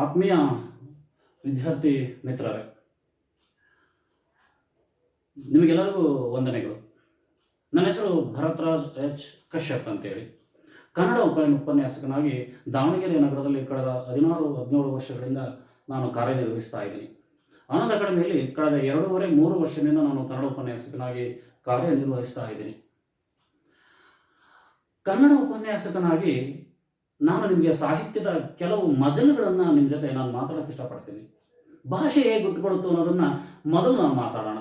ಆತ್ಮೀಯ ವಿದ್ಯಾರ್ಥಿ ಮಿತ್ರರೇ, ನಿಮಗೆಲ್ಲರಿಗೂ ವಂದನೆಗಳು. ನನ್ನ ಹೆಸರು ಭರತ್ರಾಜ್ ಎಚ್ ಕಶ್ಯಪ್ ಅಂತೇಳಿ ಕನ್ನಡ ಉಪನ್ಯಾಸಕನಾಗಿ ದಾವಣಗೆರೆ ನಗರದಲ್ಲಿ ಕಳೆದ 16-17 ವರ್ಷಗಳಿಂದ ನಾನು ಕಾರ್ಯನಿರ್ವಹಿಸ್ತಾ ಇದ್ದೀನಿ. ಆನಂದ್ ಅಕಾಡೆಮಿಯಲ್ಲಿ ಕಳೆದ 2.5-3 ವರ್ಷದಿಂದ ನಾನು ಕನ್ನಡ ಉಪನ್ಯಾಸಕನಾಗಿ ಕಾರ್ಯನಿರ್ವಹಿಸ್ತಾ ಇದ್ದೀನಿ. ಕನ್ನಡ ಉಪನ್ಯಾಸಕನಾಗಿ ನಾನು ನಿಮಗೆ ಸಾಹಿತ್ಯದ ಕೆಲವು ಮಜಲುಗಳನ್ನು ನಿಮ್ಮ ಜೊತೆ ನಾನು ಮಾತಾಡೋಕ್ಕೆ ಇಷ್ಟಪಡ್ತೀನಿ. ಭಾಷೆ ಹೇಗೆ ಹುಟ್ಟುಕೊಡುತ್ತು ಅನ್ನೋದನ್ನು ಮೊದಲು ನಾನು ಮಾತಾಡೋಣ.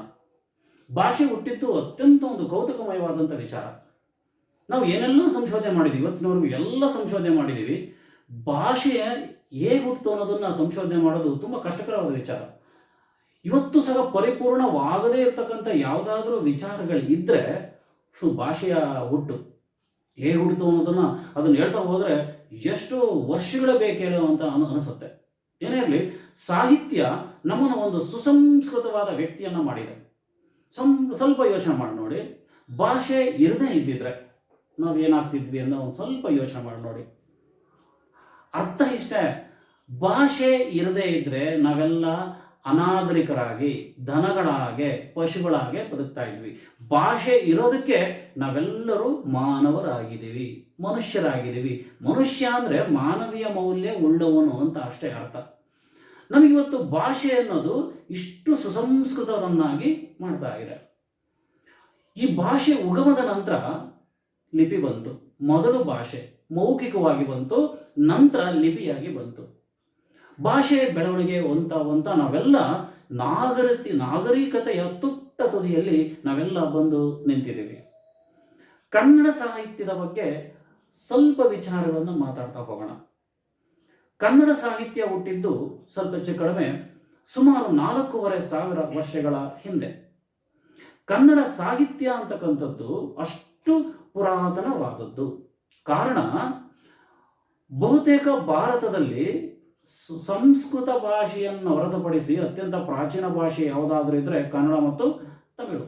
ಭಾಷೆ ಹುಟ್ಟಿದ್ದು ಅತ್ಯಂತ ಒಂದು ಕೌತುಕಮಯವಾದಂಥ ವಿಚಾರ. ನಾವು ಏನೆಲ್ಲ ಸಂಶೋಧನೆ ಮಾಡಿದ್ದೀವಿ, ಇವತ್ತಿನವರೆಗೂ ಎಲ್ಲ ಸಂಶೋಧನೆ ಮಾಡಿದ್ದೀವಿ. ಭಾಷೆ ಹೇಗೆ ಹುಟ್ಟಿತು ಅನ್ನೋದನ್ನು ಸಂಶೋಧನೆ ಮಾಡೋದು ತುಂಬ ಕಷ್ಟಕರವಾದ ವಿಚಾರ. ಇವತ್ತು ಸಹ ಪರಿಪೂರ್ಣವಾಗದೇ ಇರತಕ್ಕಂಥ ಯಾವುದಾದ್ರೂ ವಿಚಾರಗಳಿದ್ದರೆ ಭಾಷೆಯ ಹುಟ್ಟು ಹೇಗೆ ಹುಟ್ಟಿತು ಅನ್ನೋದನ್ನು ಅದನ್ನು ಹೇಳ್ತಾ ಹೋದರೆ ಎಷ್ಟು ವರ್ಷಗಳು ಬೇಕೇಳೋ ಅಂತ ಅನಿಸುತ್ತೆ. ಏನೇ ಇರಲಿ, ಸಾಹಿತ್ಯ ನಮ್ಮನ್ನು ಒಂದು ಸುಸಂಸ್ಕೃತವಾದ ವ್ಯಕ್ತಿಯನ್ನು ಮಾಡಿದೆ. ಸ್ವಲ್ಪ ಯೋಚನೆ ಮಾಡಿ ನೋಡಿ, ಭಾಷೆ ಇರದೇ ಇದ್ದಿದ್ರೆ ನಾವು ಏನಾಗ್ತಿದ್ವಿ ಅನ್ನೋ ಒಂದು ಸ್ವಲ್ಪ ಯೋಚನೆ ಮಾಡಿ ನೋಡಿ. ಅರ್ಥ ಇಷ್ಟೇ, ಭಾಷೆ ಇರದೇ ಇದ್ದರೆ ನಾವೆಲ್ಲ ಅನಾಗರಿಕರಾಗಿ, ದನಗಳಾಗೆ, ಪಶುಗಳಾಗೆ ಬದುಕ್ತಾ ಇದ್ವಿ. ಭಾಷೆ ಇರೋದಕ್ಕೆ ನಾವೆಲ್ಲರೂ ಮಾನವರಾಗಿದ್ದೀವಿ, ಮನುಷ್ಯರಾಗಿದ್ದೀವಿ. ಮನುಷ್ಯ ಅಂದರೆ ಮಾನವೀಯ ಮೌಲ್ಯ ಉಳ್ಳವನು ಅಂತ ಅಷ್ಟೇ ಅರ್ಥ. ನಮಗಿವತ್ತು ಭಾಷೆ ಅನ್ನೋದು ಇಷ್ಟು ಸುಸಂಸ್ಕೃತವನ್ನಾಗಿ ಮಾಡ್ತಾ ಇದೆ. ಈ ಭಾಷೆ ಉಗಮದ ನಂತರ ಲಿಪಿ ಬಂತು. ಮೊದಲು ಭಾಷೆ ಮೌಖಿಕವಾಗಿ ಬಂತು, ನಂತರ ಲಿಪಿಯಾಗಿ ಬಂತು. ಭಾಷೆ ಬೆಳವಣಿಗೆ ಹೊಂತ ನಾವೆಲ್ಲ ನಾಗರಿಕತೆಯ ತುಟ್ಟ ತುದಿಯಲ್ಲಿ ನಾವೆಲ್ಲ ಬಂದು ನಿಂತಿದ್ದೀವಿ. ಕನ್ನಡ ಸಾಹಿತ್ಯದ ಬಗ್ಗೆ ಸ್ವಲ್ಪ ವಿಚಾರಗಳನ್ನು ಮಾತಾಡ್ತಾ ಹೋಗೋಣ. ಕನ್ನಡ ಸಾಹಿತ್ಯ ಹುಟ್ಟಿದ್ದು ಸ್ವಲ್ಪ ಹೆಚ್ಚು ಕಡಿಮೆ ಸುಮಾರು 4,500 ವರ್ಷಗಳ ಹಿಂದೆ. ಕನ್ನಡ ಸಾಹಿತ್ಯ ಅಂತಕ್ಕಂಥದ್ದು ಅಷ್ಟು ಪುರಾತನವಾದದ್ದು. ಕಾರಣ, ಬಹುತೇಕ ಭಾರತದಲ್ಲಿ ಸಂಸ್ಕೃತ ಭಾಷೆಯನ್ನು ಹೊರತುಪಡಿಸಿ ಅತ್ಯಂತ ಪ್ರಾಚೀನ ಭಾಷೆ ಯಾವುದಾದ್ರೂ ಇದ್ದರೆ ಕನ್ನಡ ಮತ್ತು ತಮಿಳು.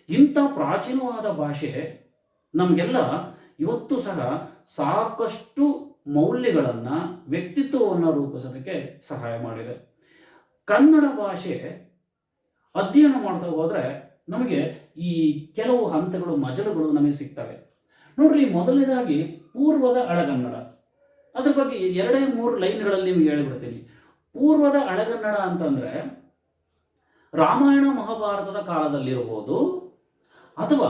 ಇಂಥ ಪ್ರಾಚೀನವಾದ ಭಾಷೆ ನಮಗೆಲ್ಲ ಇವತ್ತು ಸಹ ಸಾಕಷ್ಟು ಮೌಲ್ಯಗಳನ್ನು, ವ್ಯಕ್ತಿತ್ವವನ್ನು ರೂಪಿಸೋದಕ್ಕೆ ಸಹಾಯ ಮಾಡಿದೆ. ಕನ್ನಡ ಭಾಷೆ ಅಧ್ಯಯನ ಮಾಡ್ತಾ ಹೋದರೆ ನಮಗೆ ಈ ಕೆಲವು ಹಂತಗಳು, ಮಜಲುಗಳು ನಮಗೆ ಸಿಗ್ತವೆ. ನೋಡ್ರಿ, ಮೊದಲನೇದಾಗಿ ಪೂರ್ವದ ಹಳೆಗನ್ನಡ. ಅದ್ರ ಬಗ್ಗೆ 2-3 ಲೈನ್ಗಳಲ್ಲಿ ನಿಮಗೆ ಹೇಳಿಬಿಡ್ತೀನಿ. ಪೂರ್ವದ ಹಳೆಗನ್ನಡ ಅಂತಂದರೆ ರಾಮಾಯಣ ಮಹಾಭಾರತದ ಕಾಲದಲ್ಲಿರ್ಬೋದು ಅಥವಾ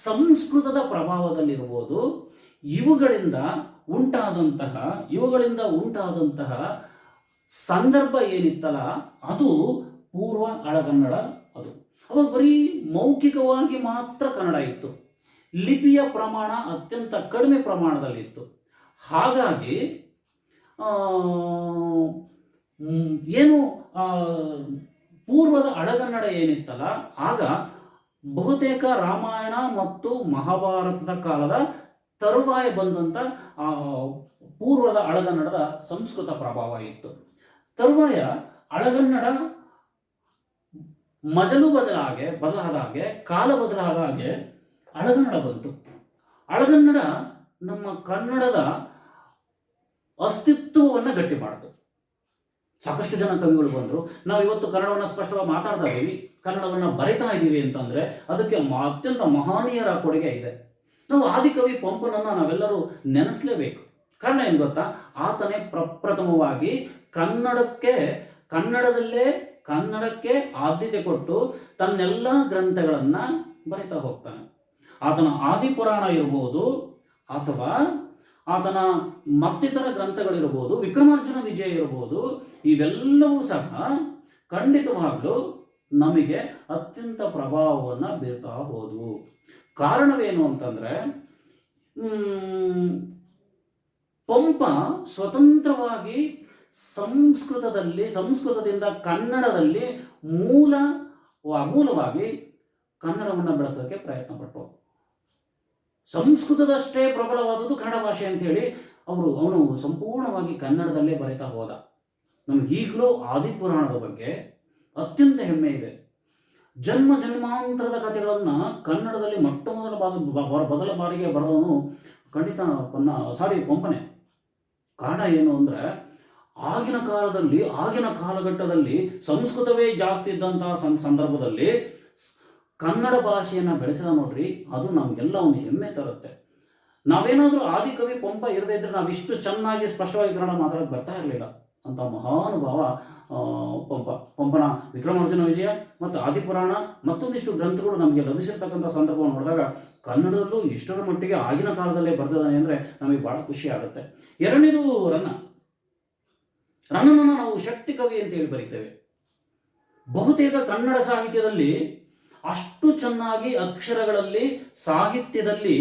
ಸಂಸ್ಕೃತದ ಪ್ರಭಾವದಲ್ಲಿರ್ಬೋದು. ಇವುಗಳಿಂದ ಉಂಟಾದಂತಹ ಸಂದರ್ಭ ಏನಿತ್ತಲ್ಲ, ಅದು ಪೂರ್ವ ಹಳೆಗನ್ನಡ. ಅವಾಗ ಬರೀ ಮೌಖಿಕವಾಗಿ ಮಾತ್ರ ಕನ್ನಡ ಇತ್ತು. ಲಿಪಿಯ ಪ್ರಮಾಣ ಅತ್ಯಂತ ಕಡಿಮೆ ಪ್ರಮಾಣದಲ್ಲಿತ್ತು. ಹಾಗಾಗಿ ಪೂರ್ವದ ಹಳೆಗನ್ನಡ ಏನಿತ್ತಲ್ಲ, ಆಗ ಬಹುತೇಕ ರಾಮಾಯಣ ಮತ್ತು ಮಹಾಭಾರತದ ಕಾಲದ ತರುವಾಯ ಬಂದಂಥ ಪೂರ್ವದ ಹಳೆಗನ್ನಡದ ಸಂಸ್ಕೃತ ಪ್ರಭಾವ ಇತ್ತು. ತರುವಾಯ ಹಳೆಗನ್ನಡ ಮಜಲು ಬದಲಾದಾಗೆ ಕಾಲ ಬದಲಾದಾಗೆ ಹಳೆಗನ್ನಡ ಬಂತು. ಹಳೆಗನ್ನಡ ನಮ್ಮ ಕನ್ನಡದ ಅಸ್ತಿತ್ವವನ್ನು ಗಟ್ಟಿ ಮಾಡಿತು. ಸಾಕಷ್ಟು ಜನ ಕವಿಗಳು ಬಂದರು. ನಾವು ಇವತ್ತು ಕನ್ನಡವನ್ನು ಸ್ಪಷ್ಟವಾಗಿ ಮಾತಾಡ್ತಾ ಇದ್ದೀವಿ, ಕನ್ನಡವನ್ನು ಬರಿತಾ ಇದ್ದೀವಿ ಅಂತಂದರೆ ಅದಕ್ಕೆ ಅತ್ಯಂತ ಮಹನೀಯರ ಕೊಡುಗೆ ಇದೆ. ನಾವು ಆದಿಕವಿ ಪಂಪನನ್ನು ನಾವೆಲ್ಲರೂ ನೆನೆಸಲೇಬೇಕು. ಕಾರಣ ಏನು ಗೊತ್ತಾ? ಆತನೇ ಪ್ರಪ್ರಥಮವಾಗಿ ಕನ್ನಡಕ್ಕೆ ಆದ್ಯತೆ ಕೊಟ್ಟು ತನ್ನೆಲ್ಲ ಗ್ರಂಥಗಳನ್ನು ಬರಿತಾ ಹೋಗ್ತಾನೆ. ಆತನ ಆದಿಪುರಾಣ ಇರ್ಬೋದು ಅಥವಾ ಆತನ ಮತ್ತಿತರ ಗ್ರಂಥಗಳಿರ್ಬೋದು, ವಿಕ್ರಮಾರ್ಜುನ ವಿಜಯ ಇರ್ಬೋದು, ಇವೆಲ್ಲವೂ ಸಹ ಖಂಡಿತವಾಗಲೂ ನಮಗೆ ಅತ್ಯಂತ ಪ್ರಭಾವವನ್ನು ಬೀರ್ತಾ ಹೋದವು. ಕಾರಣವೇನು ಅಂತಂದರೆ, ಪಂಪ ಸ್ವತಂತ್ರವಾಗಿ ಸಂಸ್ಕೃತದಿಂದ ಕನ್ನಡದಲ್ಲಿ ಮೂಲವಾಗಿ ಕನ್ನಡವನ್ನು ಬೆಳೆಸೋದಕ್ಕೆ ಪ್ರಯತ್ನ ಪಟ್ಟರು. ಸಂಸ್ಕೃತದಷ್ಟೇ ಪ್ರಬಲವಾದದ್ದು ಕನ್ನಡ ಭಾಷೆ ಅಂತೇಳಿ ಅವನು ಸಂಪೂರ್ಣವಾಗಿ ಕನ್ನಡದಲ್ಲೇ ಬರೀತಾ ಹೋದ. ನಮಗೀಗಲೂ ಆದಿಪುರಾಣದ ಬಗ್ಗೆ ಅತ್ಯಂತ ಹೆಮ್ಮೆ ಇದೆ. ಜನ್ಮಾಂತರದ ಕಥೆಗಳನ್ನು ಕನ್ನಡದಲ್ಲಿ ಮೊದಲ ಬಾರಿಗೆ ಬರೆದವನು ಖಂಡಿತ ಪಂಪನೇ. ಕಾರಣ ಏನು ಅಂದರೆ, ಆಗಿನ ಕಾಲದಲ್ಲಿ, ಆಗಿನ ಕಾಲಘಟ್ಟದಲ್ಲಿ ಸಂಸ್ಕೃತವೇ ಜಾಸ್ತಿ ಇದ್ದಂತಹ ಸಂದರ್ಭದಲ್ಲಿ ಕನ್ನಡ ಭಾಷೆಯನ್ನು ಬೆಳೆಸಿದ ನೋಡ್ರಿ, ಅದು ನಮಗೆಲ್ಲ ಒಂದು ಹೆಮ್ಮೆ ತರುತ್ತೆ. ನಾವೇನಾದರೂ ಆದಿಕವಿ ಪಂಪ ಇರದೇ ಇದ್ರೆ ನಾವಿಷ್ಟು ಚೆನ್ನಾಗಿ ಸ್ಪಷ್ಟವಾಗಿ ಕನ್ನಡ ಮಾತಾಡೋಕ್ಕೆ ಬರ್ತಾ ಇರಲಿಲ್ಲ ಅಂತ ಮಹಾನುಭಾವ ಪಂಪನ ವಿಕ್ರಮಾರ್ಜುನ ವಿಜಯ ಮತ್ತು ಆದಿಪುರಾಣ ಮತ್ತೊಂದಿಷ್ಟು ಗ್ರಂಥಗಳು ನಮಗೆ ಲಭಿಸಿರ್ತಕ್ಕಂಥ ಸಂದರ್ಭವನ್ನು ನೋಡಿದಾಗ ಕನ್ನಡದಲ್ಲೂ ಇಷ್ಟರ ಮಟ್ಟಿಗೆ ಆಗಿನ ಕಾಲದಲ್ಲೇ ಬರೆದಿದ್ದಾನೆ ಅಂದರೆ ನಮಗೆ ಭಾಳ ಖುಷಿ ಆಗುತ್ತೆ. ಎರಡನೇದು ರನ್ನನನ್ನು ನಾವು ಶಕ್ತಿ ಕವಿ ಅಂತ ಹೇಳಿ ಬರೀತೇವೆ. ಬಹುತೇಕ ಕನ್ನಡ ಸಾಹಿತ್ಯದಲ್ಲಿ ಅಷ್ಟು ಚೆನ್ನಾಗಿ ಅಕ್ಷರಗಳಲ್ಲಿ, ಸಾಹಿತ್ಯದಲ್ಲಿ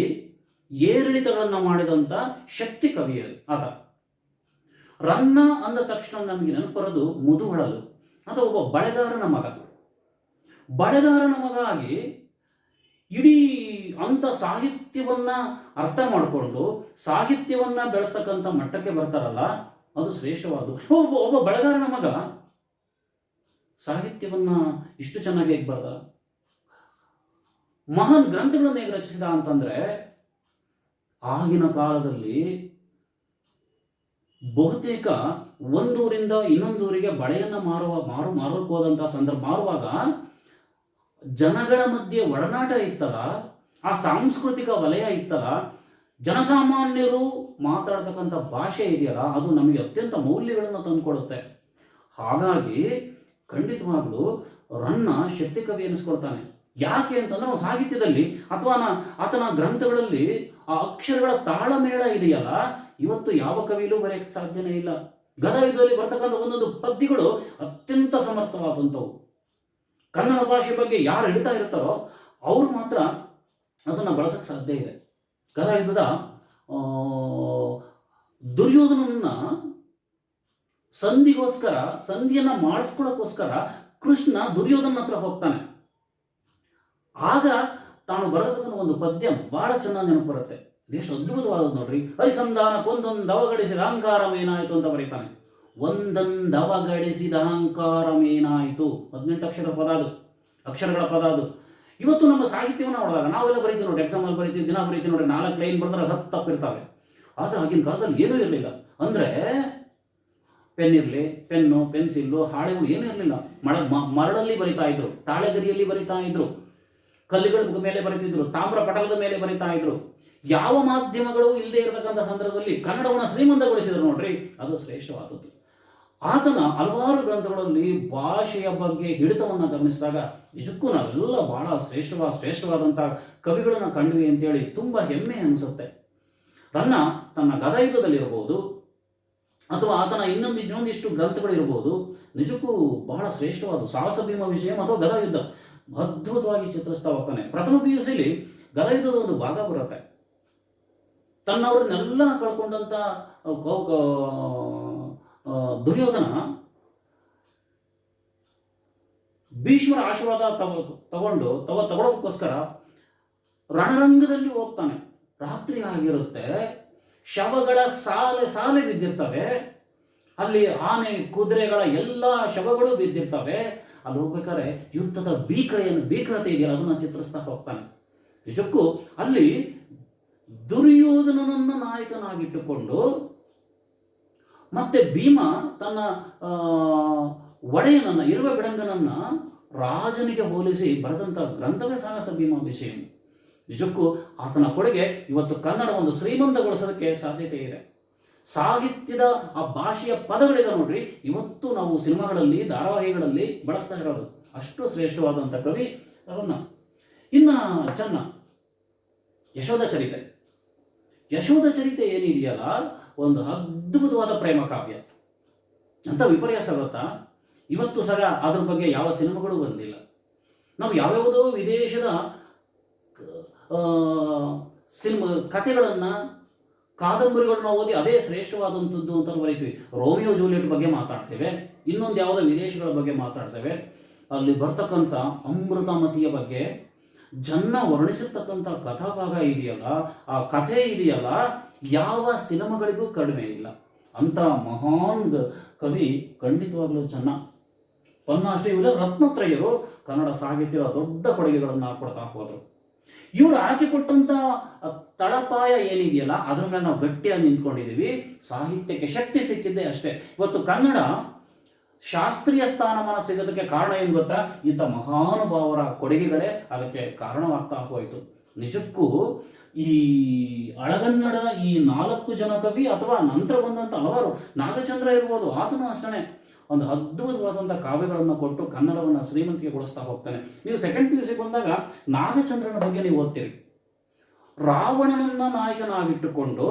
ಏರಿಳಿತಗಳನ್ನು ಮಾಡಿದಂಥ ಶಕ್ತಿ ಕವಿ ಆತ. ರನ್ನ ಅಂದ ತಕ್ಷಣ ನಮಗೆ ನೆನಪರೋದು ಮುದುಹಳಲು ಅಥವಾ ಒಬ್ಬ ಬಳೆಗಾರನ ಮಗ. ಬಳೆಗಾರನ ಮಗ ಆಗಿ ಇಡೀ ಅಂಥ ಸಾಹಿತ್ಯವನ್ನು ಅರ್ಥ ಮಾಡಿಕೊಂಡು ಸಾಹಿತ್ಯವನ್ನು ಬೆಳೆಸ್ತಕ್ಕಂಥ ಮಟ್ಟಕ್ಕೆ ಬರ್ತಾರಲ್ಲ, ಅದು ಶ್ರೇಷ್ಠವಾದ್ದು. ಒಬ್ಬ ಬಳೆಗಾರನ ಮಗ ಸಾಹಿತ್ಯವನ್ನು ಇಷ್ಟು ಚೆನ್ನಾಗಿ ಹೇಗೆ ಬರ್ದ, ಮಹಾನ್ ಗ್ರಂಥಗಳನ್ನು ಹೇಗೆ ರಚಿಸಿದ ಅಂತಂದರೆ, ಆಗಿನ ಕಾಲದಲ್ಲಿ ಬಹುತೇಕ ಒಂದೂರಿಂದ ಇನ್ನೊಂದೂರಿಗೆ ಬಳೆಯನ್ನು ಮಾರೋಕೆ ಹೋದಂಥ ಮಾರುವಾಗ ಜನಗಳ ಮಧ್ಯೆ ಒಡನಾಟ ಇತ್ತಲ್ಲ, ಆ ಸಾಂಸ್ಕೃತಿಕ ವಲಯ ಇತ್ತಲ್ಲ, ಜನಸಾಮಾನ್ಯರು ಮಾತಾಡ್ತಕ್ಕಂಥ ಭಾಷೆ ಇದೆಯಲ್ಲ, ಅದು ನಮಗೆ ಅತ್ಯಂತ ಮೌಲ್ಯಗಳನ್ನು ತಂದುಕೊಡುತ್ತೆ. ಹಾಗಾಗಿ ಖಂಡಿತವಾಗ್ಲೂ ರನ್ನ ಶಕ್ತಿ ಕವಿ ಎನಿಸ್ಕೊಳ್ತಾನೆ. ಯಾಕೆ ಅಂತಂದ್ರೆ ಅವನ ಸಾಹಿತ್ಯದಲ್ಲಿ ಅಥವಾ ಆತನ ಗ್ರಂಥಗಳಲ್ಲಿ ಆ ಅಕ್ಷರಗಳ ತಾಳಮೇಳ ಇದೆಯಲ್ಲ, ಇವತ್ತು ಯಾವ ಕವಿಲೂ ಬರೆಯಕ್ಕೆ ಸಾಧ್ಯನೇ ಇಲ್ಲ. ಗದಗದಲ್ಲಿ ಬರ್ತಕ್ಕಂಥ ಒಂದೊಂದು ಪದ್ಯಗಳು ಅತ್ಯಂತ ಸಮರ್ಥವಾದಂಥವು. ಕನ್ನಡ ಭಾಷೆ ಬಗ್ಗೆ ಯಾರು ಹಿಡಿತಾ ಇರ್ತಾರೋ ಅವ್ರು ಮಾತ್ರ ಅದನ್ನು ಬಳಸಕ್ಕೆ ಸಾಧ್ಯ ಇದೆ. ಗದಗದ ದುರ್ಯೋಧನನನ್ನ ಸಂಧಿಯನ್ನು ಮಾಡಿಸ್ಕೊಳ್ಳೋಕ್ಕೋಸ್ಕರ ಕೃಷ್ಣ ದುರ್ಯೋಧನ ಹತ್ರ ಹೋಗ್ತಾನೆ. ಆಗ ತಾನು ಬರೆದಕ್ಕಂಥ ಒಂದು ಪದ್ಯ ಬಹಳ ಚೆನ್ನಾಗಿ ನೆನಪು ಬರುತ್ತೆ. ಎಷ್ಟು ಅದ್ಭುತವಾದದ್ದು ನೋಡ್ರಿ. ಹರಿಸಂಧಾನ ಕೊಂದೊಂದವಗಡಿಸಿದ ಅಹಂಕಾರಮೇನಾಯಿತು ಅಂತ ಬರೀತಾನೆ. ಒಂದೊಂದವಗಡಿಸಿದ ಅಹಂಕಾರಮೇನಾಯಿತು, 18 ಅಕ್ಷರಗಳ ಪದ ಅದು. ಇವತ್ತು ನಮ್ಮ ಸಾಹಿತ್ಯವನ್ನು ನೋಡಿದಾಗ ನಾವೆಲ್ಲ ಬರೀತೀವಿ ನೋಡಿ, ಎಕ್ಸಾಮಲ್ಲಿ ಬರೀತೀವಿ, ದಿನ ಬರೀತೀವಿ ನೋಡಿ, 4 ಲೈನ್ ಬರೆದ್ರೆ 10 ತಪ್ಪಿರ್ತಾವೆ. ಆದರೆ ಆಗಿನ ಕಾಲದಲ್ಲಿ ಏನೂ ಇರಲಿಲ್ಲ. ಅಂದರೆ ಪೆನ್ ಇರಲಿ, ಪೆನ್ನು, ಪೆನ್ಸಿಲ್ಲು, ಹಾಳೆಗಳು ಏನೂ ಇರಲಿಲ್ಲ. ಮರಳಲ್ಲಿ ಬರಿತಾ ಇದ್ರು, ತಾಳೆಗರಿಯಲ್ಲಿ ಬರಿತಾ ಇದ್ರು, ಕಲ್ಲುಗಳ ಮೇಲೆ ಬರೀತಿದ್ರು, ತಾಮ್ರ ಪಟಲದ ಮೇಲೆ ಬರಿತಾ ಇದ್ರು. ಯಾವ ಮಾಧ್ಯಮಗಳು ಇಲ್ಲದೆ ಇರತಕ್ಕಂಥ ಸಂದರ್ಭದಲ್ಲಿ ಕನ್ನಡವನ್ನು ಶ್ರೀಮಂತಗೊಳಿಸಿದ್ರು ನೋಡ್ರಿ, ಅದು ಶ್ರೇಷ್ಠವಾದದ್ದು. ಆತನ ಹಲವಾರು ಗ್ರಂಥಗಳಲ್ಲಿ ಭಾಷೆಯ ಬಗ್ಗೆ ಹಿಡಿತವನ್ನು ಗಮನಿಸಿದಾಗ ನಿಜಕ್ಕೂ ನಾವೆಲ್ಲ ಬಹಳ ಶ್ರೇಷ್ಠವಾದಂಥ ಕವಿಗಳನ್ನು ಕಂಡ್ವಿ ಅಂತೇಳಿ ತುಂಬ ಹೆಮ್ಮೆ ಅನಿಸುತ್ತೆ. ರನ್ನ ತನ್ನ ಗದಯುಗದಲ್ಲಿರ್ಬೋದು ಅಥವಾ ಆತನ ಇನ್ನೊಂದಿಷ್ಟು ಗ್ರಂಥಗಳಿರ್ಬೋದು, ನಿಜಕ್ಕೂ ಬಹಳ ಶ್ರೇಷ್ಠವಾದ ಸಾಹಸ ಭೀಮ ವಿಷಯ ಅಥವಾ ಗದಯುದ್ಧ ಅದ್ಭುತವಾಗಿ ಚಿತ್ರಿಸ್ತಾ ಹೋಗ್ತಾನೆ. ಪ್ರಥಮ PUCಲಿ ಗದಯುದ್ಧದ ಒಂದು ಭಾಗ ಬರುತ್ತೆ. ತನ್ನವ್ರನ್ನೆಲ್ಲ ಕಳ್ಕೊಂಡಂಥ ದುರ್ಯೋಧನ ಭೀಷ್ಮರ ಆಶೀರ್ವಾದ ತಗೊಳ್ಳೋದಕ್ಕೋಸ್ಕರ ರಣರಂಗದಲ್ಲಿ ಹೋಗ್ತಾನೆ. ರಾತ್ರಿ ಆಗಿರುತ್ತೆ, ಶವಗಳ ಸಾಲೆ ಬಿದ್ದಿರ್ತವೆ. ಅಲ್ಲಿ ಆನೆ, ಕುದುರೆಗಳ ಎಲ್ಲ ಶವಗಳು ಬಿದ್ದಿರ್ತವೆ. ಅಲ್ಲಿ ಹೋಗ್ಬೇಕಾದ್ರೆ ಯುದ್ಧದ ಭೀಕರತೆ ಇದೆಯಲ್ಲ, ಅದನ್ನು ಚಿತ್ರಿಸ್ತಾ ಹೋಗ್ತಾನೆ. ನಿಜಕ್ಕೂ ಅಲ್ಲಿ ದುರ್ಯೋಧನನನ್ನು ನಾಯಕನಾಗಿಟ್ಟುಕೊಂಡು ಮತ್ತೆ ಭೀಮ ತನ್ನ ಒಡೆಯನನ್ನು, ಇರುವೆ ಬಿಡಂಗನನ್ನು ರಾಜನಿಗೆ ಹೋಲಿಸಿ ಬರೆದಂಥ ಗ್ರಂಥವೇ ಸಾಹಸ ಭೀಮ ವಿಷಯ. ನಿಜಕ್ಕೂ ಆತನ ಕೊಡುಗೆ ಇವತ್ತು ಕನ್ನಡ ಒಂದು ಶ್ರೀಮಂತಗೊಳಿಸೋದಕ್ಕೆ ಸಾಧ್ಯತೆ ಇದೆ. ಸಾಹಿತ್ಯದ ಆ ಭಾಷೆಯ ಪದಗಳಿದೆ ನೋಡ್ರಿ, ಇವತ್ತು ನಾವು ಸಿನಿಮಾಗಳಲ್ಲಿ, ಧಾರಾವಾಹಿಗಳಲ್ಲಿ ಬಳಸ್ತಾ ಇರೋದು. ಅಷ್ಟು ಶ್ರೇಷ್ಠವಾದಂಥ ಕವಿ ರನ್ನ. ಇನ್ನು ಯಶೋಧ ಚರಿತೆ ಏನಿದೆಯಲ್ಲ, ಒಂದು ಅದ್ಭುತವಾದ ಪ್ರೇಮ ಕಾವ್ಯ. ಅಂತ ವಿಪರ್ಯಾಸ ಗೊತ್ತಾ, ಇವತ್ತು ಸಹ ಅದ್ರ ಬಗ್ಗೆ ಯಾವ ಸಿನಿಮಾಗಳು ಬಂದಿಲ್ಲ. ನಾವು ಯಾವ್ಯಾವುದೋ ವಿದೇಶದ ಕಥೆಗಳನ್ನು, ಕಾದಂಬರಿಗಳನ್ನ ಓದಿ ಅದೇ ಶ್ರೇಷ್ಠವಾದಂಥದ್ದು ಅಂತ ಬರೀತೀವಿ. ರೋಮಿಯೋ ಜೂಲಿಯಟ್ ಬಗ್ಗೆ ಮಾತಾಡ್ತೇವೆ, ಇನ್ನೊಂದು ಯಾವುದೋ ವಿದೇಶಗಳ ಬಗ್ಗೆ ಮಾತಾಡ್ತೇವೆ. ಅಲ್ಲಿ ಬರ್ತಕ್ಕಂಥ ಅಮೃತಮತಿಯ ಬಗ್ಗೆ ಜನ್ನ ವರ್ಣಿಸಿರ್ತಕ್ಕಂಥ ಕಥಾಭಾಗ ಇದೆಯಲ್ಲ, ಆ ಕಥೆ ಇದೆಯಲ್ಲ, ಯಾವ ಸಿನಿಮಾಗಳಿಗೂ ಕಡಿಮೆ ಇಲ್ಲ. ಅಂಥ ಮಹಾನ್ ಕವಿ ಖಂಡಿತವಾಗಲೂ ಪನ್ನ ಅಷ್ಟೇ ಇವೆಲ್ಲ ರತ್ನತ್ರಯರು ಕನ್ನಡ ಸಾಹಿತ್ಯದ ದೊಡ್ಡ ಕೊಡುಗೆಗಳನ್ನು ಕೊಡ್ತಾ ಹೋದರು. ಇವರು ಹಾಕಿಕೊಟ್ಟಂಥ ತಳಪಾಯ ಏನಿದೆಯಲ್ಲ ಅದ್ರ ಮೇಲೆ ನಾವು ಗಟ್ಟಿಯಾಗಿ ನಿಂತ್ಕೊಂಡಿದ್ದೀವಿ. ಸಾಹಿತ್ಯಕ್ಕೆ ಶಕ್ತಿ ಸಿಕ್ಕಿದ್ದೆ ಅಷ್ಟೇ. ಇವತ್ತು ಕನ್ನಡ ಶಾಸ್ತ್ರೀಯ ಸ್ಥಾನಮಾನ ಸಿಗೋದಕ್ಕೆ ಕಾರಣ ಏನು ಗೊತ್ತಾ? ಇಂಥ ಮಹಾನುಭಾವರ ಕೊಡುಗೆಗಳೇ ಅದಕ್ಕೆ ಕಾರಣವಾಗ್ತಾ ಹೋಯಿತು. ನಿಜಕ್ಕೂ ಈ ಹಳಗನ್ನಡದ ಈ 4 ಜನ ಕವಿ ಅಥವಾ ನಂತರ ಬಂದಂಥ ಹಲವಾರು, ನಾಗಚಂದ್ರ ಇರ್ಬೋದು, ಆತನು ಅಷ್ಟೇ ಒಂದು ಅದ್ಭುತವಾದಂಥ ಕಾವ್ಯಗಳನ್ನು ಕೊಟ್ಟು ಕನ್ನಡವನ್ನು ಶ್ರೀಮಂತಿಕೆಗೊಳಿಸ್ತಾ ಹೋಗ್ತಾನೆ. ನೀವು ಸೆಕೆಂಡ್ PUC ಬಂದಾಗ ನಾಗಚಂದ್ರನ ಬಗ್ಗೆ ನೀವು ಓದ್ತೀರಿ. ರಾವಣನನ್ನ ನಾಯಕನಾಗಿಟ್ಟುಕೊಂಡು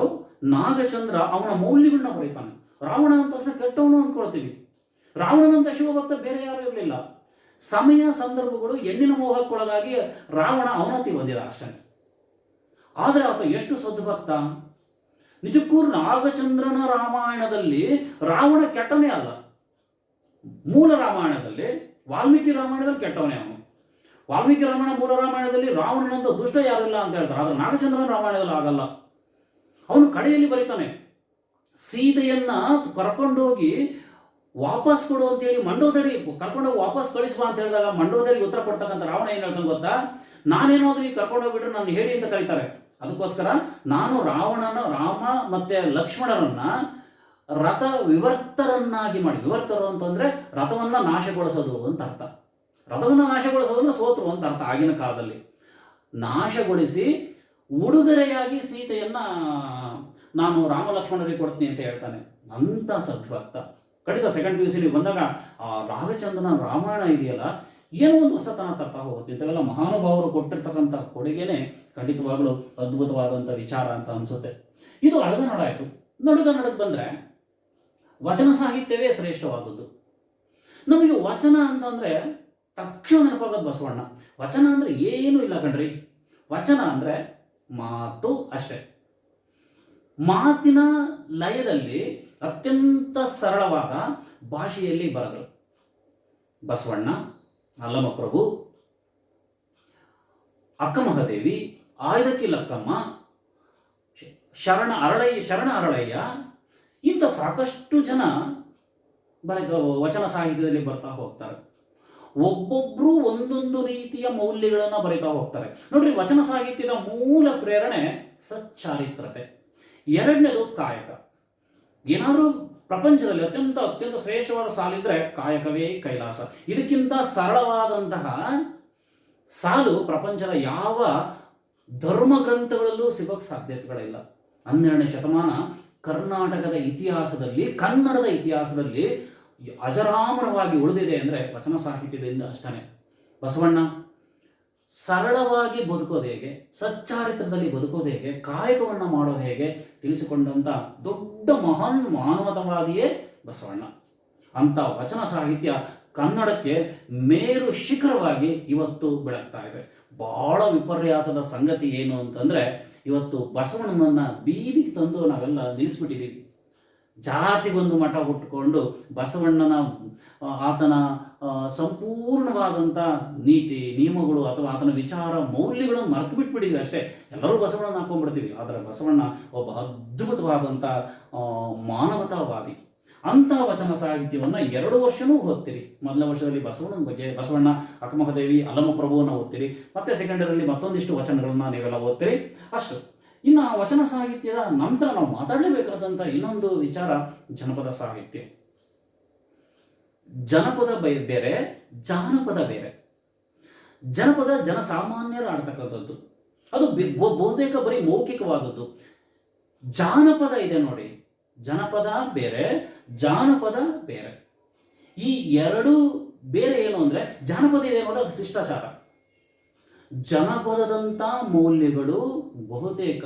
ನಾಗಚಂದ್ರ ಅವನ ಮೌಲ್ಯಗಳನ್ನ ಬರೀತಾನೆ. ರಾವಣ ಅಂತ ತಕ್ಷಣ ಕೆಟ್ಟವನು ಅಂದ್ಕೊಳ್ತೀವಿ. ರಾವಣನಂತ ಶಿವಭಕ್ತ ಬೇರೆ ಯಾರು ಇರಲಿಲ್ಲ. ಸಮಯ ಸಂದರ್ಭಗಳು ಹೆಣ್ಣಿನ ಮೋಹಕ್ಕೊಳಗಾಗಿ ರಾವಣ ಅವನತಿ ಬಂದಿದ ಅಷ್ಟೇ. ಆದರೆ ಆತ ಎಷ್ಟು ಸದ್ಭಕ್ತ. ನಿಜಕ್ಕೂ ನಾಗಚಂದ್ರನ ರಾಮಾಯಣದಲ್ಲಿ ರಾವಣ ಕೆಟ್ಟನೇ ಅಲ್ಲ. ಮೂಲ ರಾಮಾಯಣದಲ್ಲಿ, ವಾಲ್ಮೀಕಿ ರಾಮಾಯಣದಲ್ಲಿ ಕೆಟ್ಟವನೇ ಅವನು. ವಾಲ್ಮೀಕಿ ರಾಮಾಯಣ, ಮೂಲ ರಾಮಾಯಣದಲ್ಲಿ ರಾವಣನಂತ ದುಷ್ಟ ಯಾರಿಲ್ಲ ಅಂತ ಹೇಳ್ತಾರೆ. ಆದರೆ ನಾಗಚಂದ್ರನ ರಾಮಾಯಣದಲ್ಲಿ ಆಗಲ್ಲ. ಅವನು ಕಡೆಯಲ್ಲಿ ಬರೀತಾನೆ, ಸೀತೆಯನ್ನ ಕರ್ಕೊಂಡೋಗಿ ವಾಪಸ್ ಕೊಡು ಅಂತೇಳಿ ಮಂಡೋದರಿ ಕರ್ಕೊಂಡೋಗಿ ವಾಪಸ್ ಕಳಿಸುವ ಅಂತ ಹೇಳಿದಾಗ ಮಂಡೋದರಿಗೆ ಉತ್ತರ ಕೊಡ್ತಕ್ಕಂಥ ರಾವಣ ಏನು ಹೇಳ್ತಾನೆ ಗೊತ್ತಾ? ನಾನೇನಾದ್ರೂ ಈಗ ಕರ್ಕೊಂಡೋಗ್ಬಿಟ್ರೆ ನಾನು ಹೇಳಿ ಅಂತ ಕರೀತಾರೆ. ಅದಕ್ಕೋಸ್ಕರ ನಾನು ರಾಮ ಮತ್ತೆ ಲಕ್ಷ್ಮಣರನ್ನ ರಥ ವಿವರ್ತರನ್ನಾಗಿ ಮಾಡಿ, ವಿವರ್ತರು ಅಂತಂದ್ರೆ ರಥವನ್ನ ನಾಶಗೊಳಿಸೋದು ಅಂತ ಅರ್ಥ. ರಥವನ್ನ ನಾಶಗೊಳಿಸೋದು ಅಂದ್ರೆ ಸೋತರು ಅಂತ ಅರ್ಥ. ಆಗಿನ ಕಾಲದಲ್ಲಿ ನಾಶಗೊಳಿಸಿ ಉಡುಗೊರೆಯಾಗಿ ಸೀತೆಯನ್ನ ನಾನು ರಾಮ ಲಕ್ಷ್ಮಣರಿಗೆ ಕೊಡ್ತೀನಿ ಅಂತ ಹೇಳ್ತಾನೆ. ಅಂತ ಸದ್ಭಕ್ತ. ಖಂಡಿತ ಸೆಕೆಂಡ್ PUC ಬಂದಾಗ ಆ ರಾಘಚಂದ್ರನ ರಾಮಾಯಣ ಇದೆಯಲ್ಲ, ಏನೋ ಒಂದು ಹೊಸತನ ತರ್ತಾ ಹೋಗುತ್ತೆ. ಇಂಥವೆಲ್ಲ ಮಹಾನುಭಾವರು ಕೊಟ್ಟಿರ್ತಕ್ಕಂಥ ಕೊಡುಗೆನೆ ಖಂಡಿತವಾಗಲೂ ಅದ್ಭುತವಾದಂಥ ವಿಚಾರ ಅಂತ ಅನಿಸುತ್ತೆ. ಇದು ಹಳಗನ್ನಡ ಆಯಿತು. ನಡುಗನ್ನಡಕ್ಕೆ ಬಂದರೆ ವಚನ ಸಾಹಿತ್ಯವೇ ಶ್ರೇಷ್ಠವಾದದ್ದು. ನಮಗೆ ವಚನ ಅಂತಂದರೆ ತಕ್ಷಣ ನೆನಪಾಗೋದು ಬಸವಣ್ಣ. ವಚನ ಅಂದರೆ ಏನೂ ಇಲ್ಲ ಕಣ್ರಿ. ವಚನ ಅಂದರೆ ಮಾತು ಅಷ್ಟೆ. ಮಾತಿನ ಲಯದಲ್ಲಿ ಅತ್ಯಂತ ಸರಳವಾದ ಭಾಷೆಯಲ್ಲಿ ಬರೆದರು ಬಸವಣ್ಣ, ಅಲ್ಲಮಪ್ರಭು, ಅಕ್ಕಮಹಾದೇವಿ, ಆಯ್ದಕ್ಕಿ ಲಕ್ಕಮ್ಮ, ಶರಣ ಅರಳಯ್ಯ, ಇಂಥ ಸಾಕಷ್ಟು ಜನ ವಚನ ಸಾಹಿತ್ಯದಲ್ಲಿ ಬರ್ತಾ ಹೋಗ್ತಾರೆ. ಒಬ್ಬೊಬ್ಬರು ಒಂದೊಂದು ರೀತಿಯ ಮೌಲ್ಯಗಳನ್ನು ಬರೀತಾ ಹೋಗ್ತಾರೆ. ನೋಡ್ರಿ, ವಚನ ಸಾಹಿತ್ಯದ ಮೂಲ ಪ್ರೇರಣೆ ಸಚ್ಚಾರಿತ್ರತೆ. ಎರಡನೇದು ಕಾಯಕ. ಏನಾದರೂ ಪ್ರಪಂಚದಲ್ಲಿ ಅತ್ಯಂತ ಶ್ರೇಷ್ಠವಾದ ಸಾಲಿದ್ರೆ ಕಾಯಕವೇ ಕೈಲಾಸ. ಇದಕ್ಕಿಂತ ಸರಳವಾದಂತಹ ಸಾಲು ಪ್ರಪಂಚದ ಯಾವ ಧರ್ಮ ಗ್ರಂಥಗಳಲ್ಲೂ ಸಿಗೋಕ್ಕೆ ಸಾಧ್ಯತೆಗಳಿಲ್ಲ. 12ನೇ ಶತಮಾನ ಕರ್ನಾಟಕದ ಇತಿಹಾಸದಲ್ಲಿ, ಕನ್ನಡದ ಇತಿಹಾಸದಲ್ಲಿ ಅಜರಾಮರವಾಗಿ ಉಳಿದಿದೆ ಅಂದರೆ ವಚನ ಸಾಹಿತ್ಯದಿಂದ ಅಷ್ಟೇ. ಬಸವಣ್ಣ ಸರಳವಾಗಿ ಬದುಕೋದು ಹೇಗೆ, ಸಚ್ಚಾರಿತ್ರದಲ್ಲಿ ಬದುಕೋದು ಹೇಗೆ, ಕಾಯಕವನ್ನು ಮಾಡೋದು ಹೇಗೆ ತಿಳಿಸಿಕೊಂಡಂಥ ದೊಡ್ಡ ಮಹಾನ್ ಮಾನವತಾವಾದಿಯೇ ಬಸವಣ್ಣ. ಅಂಥ ವಚನ ಸಾಹಿತ್ಯ ಕನ್ನಡಕ್ಕೆ ಮೇರು ಶಿಖರವಾಗಿ ಇವತ್ತು ಬೆಳಗ್ತಾ ಇದೆ. ಬಹಳ ವಿಪರ್ಯಾಸದ ಸಂಗತಿ ಏನು ಅಂತಂದರೆ, ಇವತ್ತು ಬಸವಣ್ಣನನ್ನು ಬೀದಿಗೆ ತಂದು ನಾವೆಲ್ಲ ನಿಲ್ಲಿಸ್ಬಿಟ್ಟಿದ್ದೀವಿ. ಜಾತಿಗೊಂದು ಮಠ ಹುಟ್ಟುಕೊಂಡು ಬಸವಣ್ಣನ ಆತನ ಸಂಪೂರ್ಣವಾದಂಥ ನೀತಿ ನಿಯಮಗಳು ಅಥವಾ ಆತನ ವಿಚಾರ ಮೌಲ್ಯಗಳನ್ನು ಮರೆತು ಬಿಟ್ಬಿಟ್ಟಿದ್ವಿ ಅಷ್ಟೇ. ಎಲ್ಲರೂ ಬಸವಣ್ಣನ ಹಾಕೊಂಡ್ಬಿಡ್ತೀವಿ. ಆದರೆ ಬಸವಣ್ಣ ಒಬ್ಬ ಅದ್ಭುತವಾದಂಥ ಮಾನವತಾವಾದಿ. ಅಂಥ ವಚನ ಸಾಹಿತ್ಯವನ್ನು 2 ವರ್ಷವೂ ಓದ್ತೀರಿ. ಮೊದಲ ವರ್ಷದಲ್ಲಿ ಬಸವಣ್ಣನ ಬಗ್ಗೆ, ಬಸವಣ್ಣ, ಅಕ್ಕಮಹಾದೇವಿ, ಅಲ್ಲಮಪ್ರಭುವನ್ನು ಓದ್ತೀರಿ. ಮತ್ತೆ ಸೆಕೆಂಡರಲ್ಲಿ ಮತ್ತೊಂದಿಷ್ಟು ವಚನಗಳನ್ನ ನೀವೆಲ್ಲ ಓದ್ತೀರಿ. ಅಷ್ಟು. ಇನ್ನು ವಚನ ಸಾಹಿತ್ಯದ ನಂತರ ನಾವು ಮಾತಾಡಲೇಬೇಕಾದಂಥ ಇನ್ನೊಂದು ವಿಚಾರ ಜನಪದ ಸಾಹಿತ್ಯ. ಜನಪದ ಬೇರೆ, ಜಾನಪದ ಬೇರೆ. ಜನಪದ ಜನಸಾಮಾನ್ಯರು ಆಡ್ತಕ್ಕಂಥದ್ದು, ಅದು ಬಹುತೇಕ ಬರೀ ಮೌಖಿಕವಾದದ್ದು. ಜಾನಪದ ಇದೆ ನೋಡಿ, ಜನಪದ ಬೇರೆ, ಜಾನಪದ ಬೇರೆ. ಈ ಎರಡು ಬೇರೆ ಏನು ಅಂದರೆ, ಜಾನಪದ ಇದೆ ನೋಡಿ, ಅದು ಶಿಷ್ಟಾಚಾರ. ಜನಪದದಂಥ ಮೌಲ್ಯಗಳು ಬಹುತೇಕ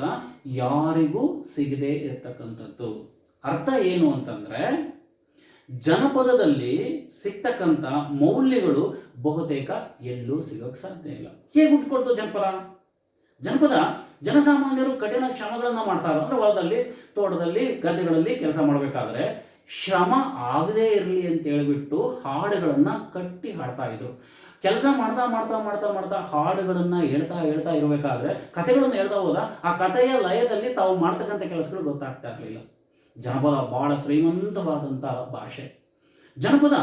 ಯಾರಿಗೂ ಸಿಗದೆ ಇರತಕ್ಕಂಥದ್ದು. ಅರ್ಥ ಏನು ಅಂತಂದರೆ, ಜನಪದದಲ್ಲಿ ಸಿಗ್ತಕ್ಕಂಥ ಮೌಲ್ಯಗಳು ಬಹುತೇಕ ಎಲ್ಲೂ ಸಿಗೋಕ್ಕೆ ಸಾಧ್ಯ ಇಲ್ಲ. ಹೇಗೆ ಹುಟ್ಕೊಡ್ತು ಜನಪದ? ಜನಪದ ಜನಸಾಮಾನ್ಯರು ಕಠಿಣ ಶ್ರಮಗಳನ್ನು ಮಾಡ್ತಾರೆ. ಅಂದರೆ ಹೊಲದಲ್ಲಿ, ತೋಟದಲ್ಲಿ, ಗದ್ದೆಗಳಲ್ಲಿ ಕೆಲಸ ಮಾಡಬೇಕಾದ್ರೆ ಶ್ರಮ ಆಗದೇ ಇರಲಿ ಅಂತ ಹೇಳಿಬಿಟ್ಟು ಹಾಡುಗಳನ್ನು ಕಟ್ಟಿ ಹಾಡ್ತಾ ಇದ್ರು. ಕೆಲಸ ಮಾಡ್ತಾ ಮಾಡ್ತಾ ಮಾಡ್ತಾ ಮಾಡ್ತಾ ಹಾಡುಗಳನ್ನು ಹೇಳ್ತಾ ಇರಬೇಕಾದ್ರೆ, ಕಥೆಗಳನ್ನು ಹೇಳ್ತಾ ಹೋದ ಆ ಕಥೆಯ ಲಯದಲ್ಲಿ ತಾವು ಮಾಡ್ತಕ್ಕಂಥ ಕೆಲಸಗಳು ಗೊತ್ತಾಗ್ತಾ ಇರಲಿಲ್ಲ. ಜನಪದ ಬಹಳ ಶ್ರೀಮಂತವಾದಂಥ ಭಾಷೆ. ಜನಪದ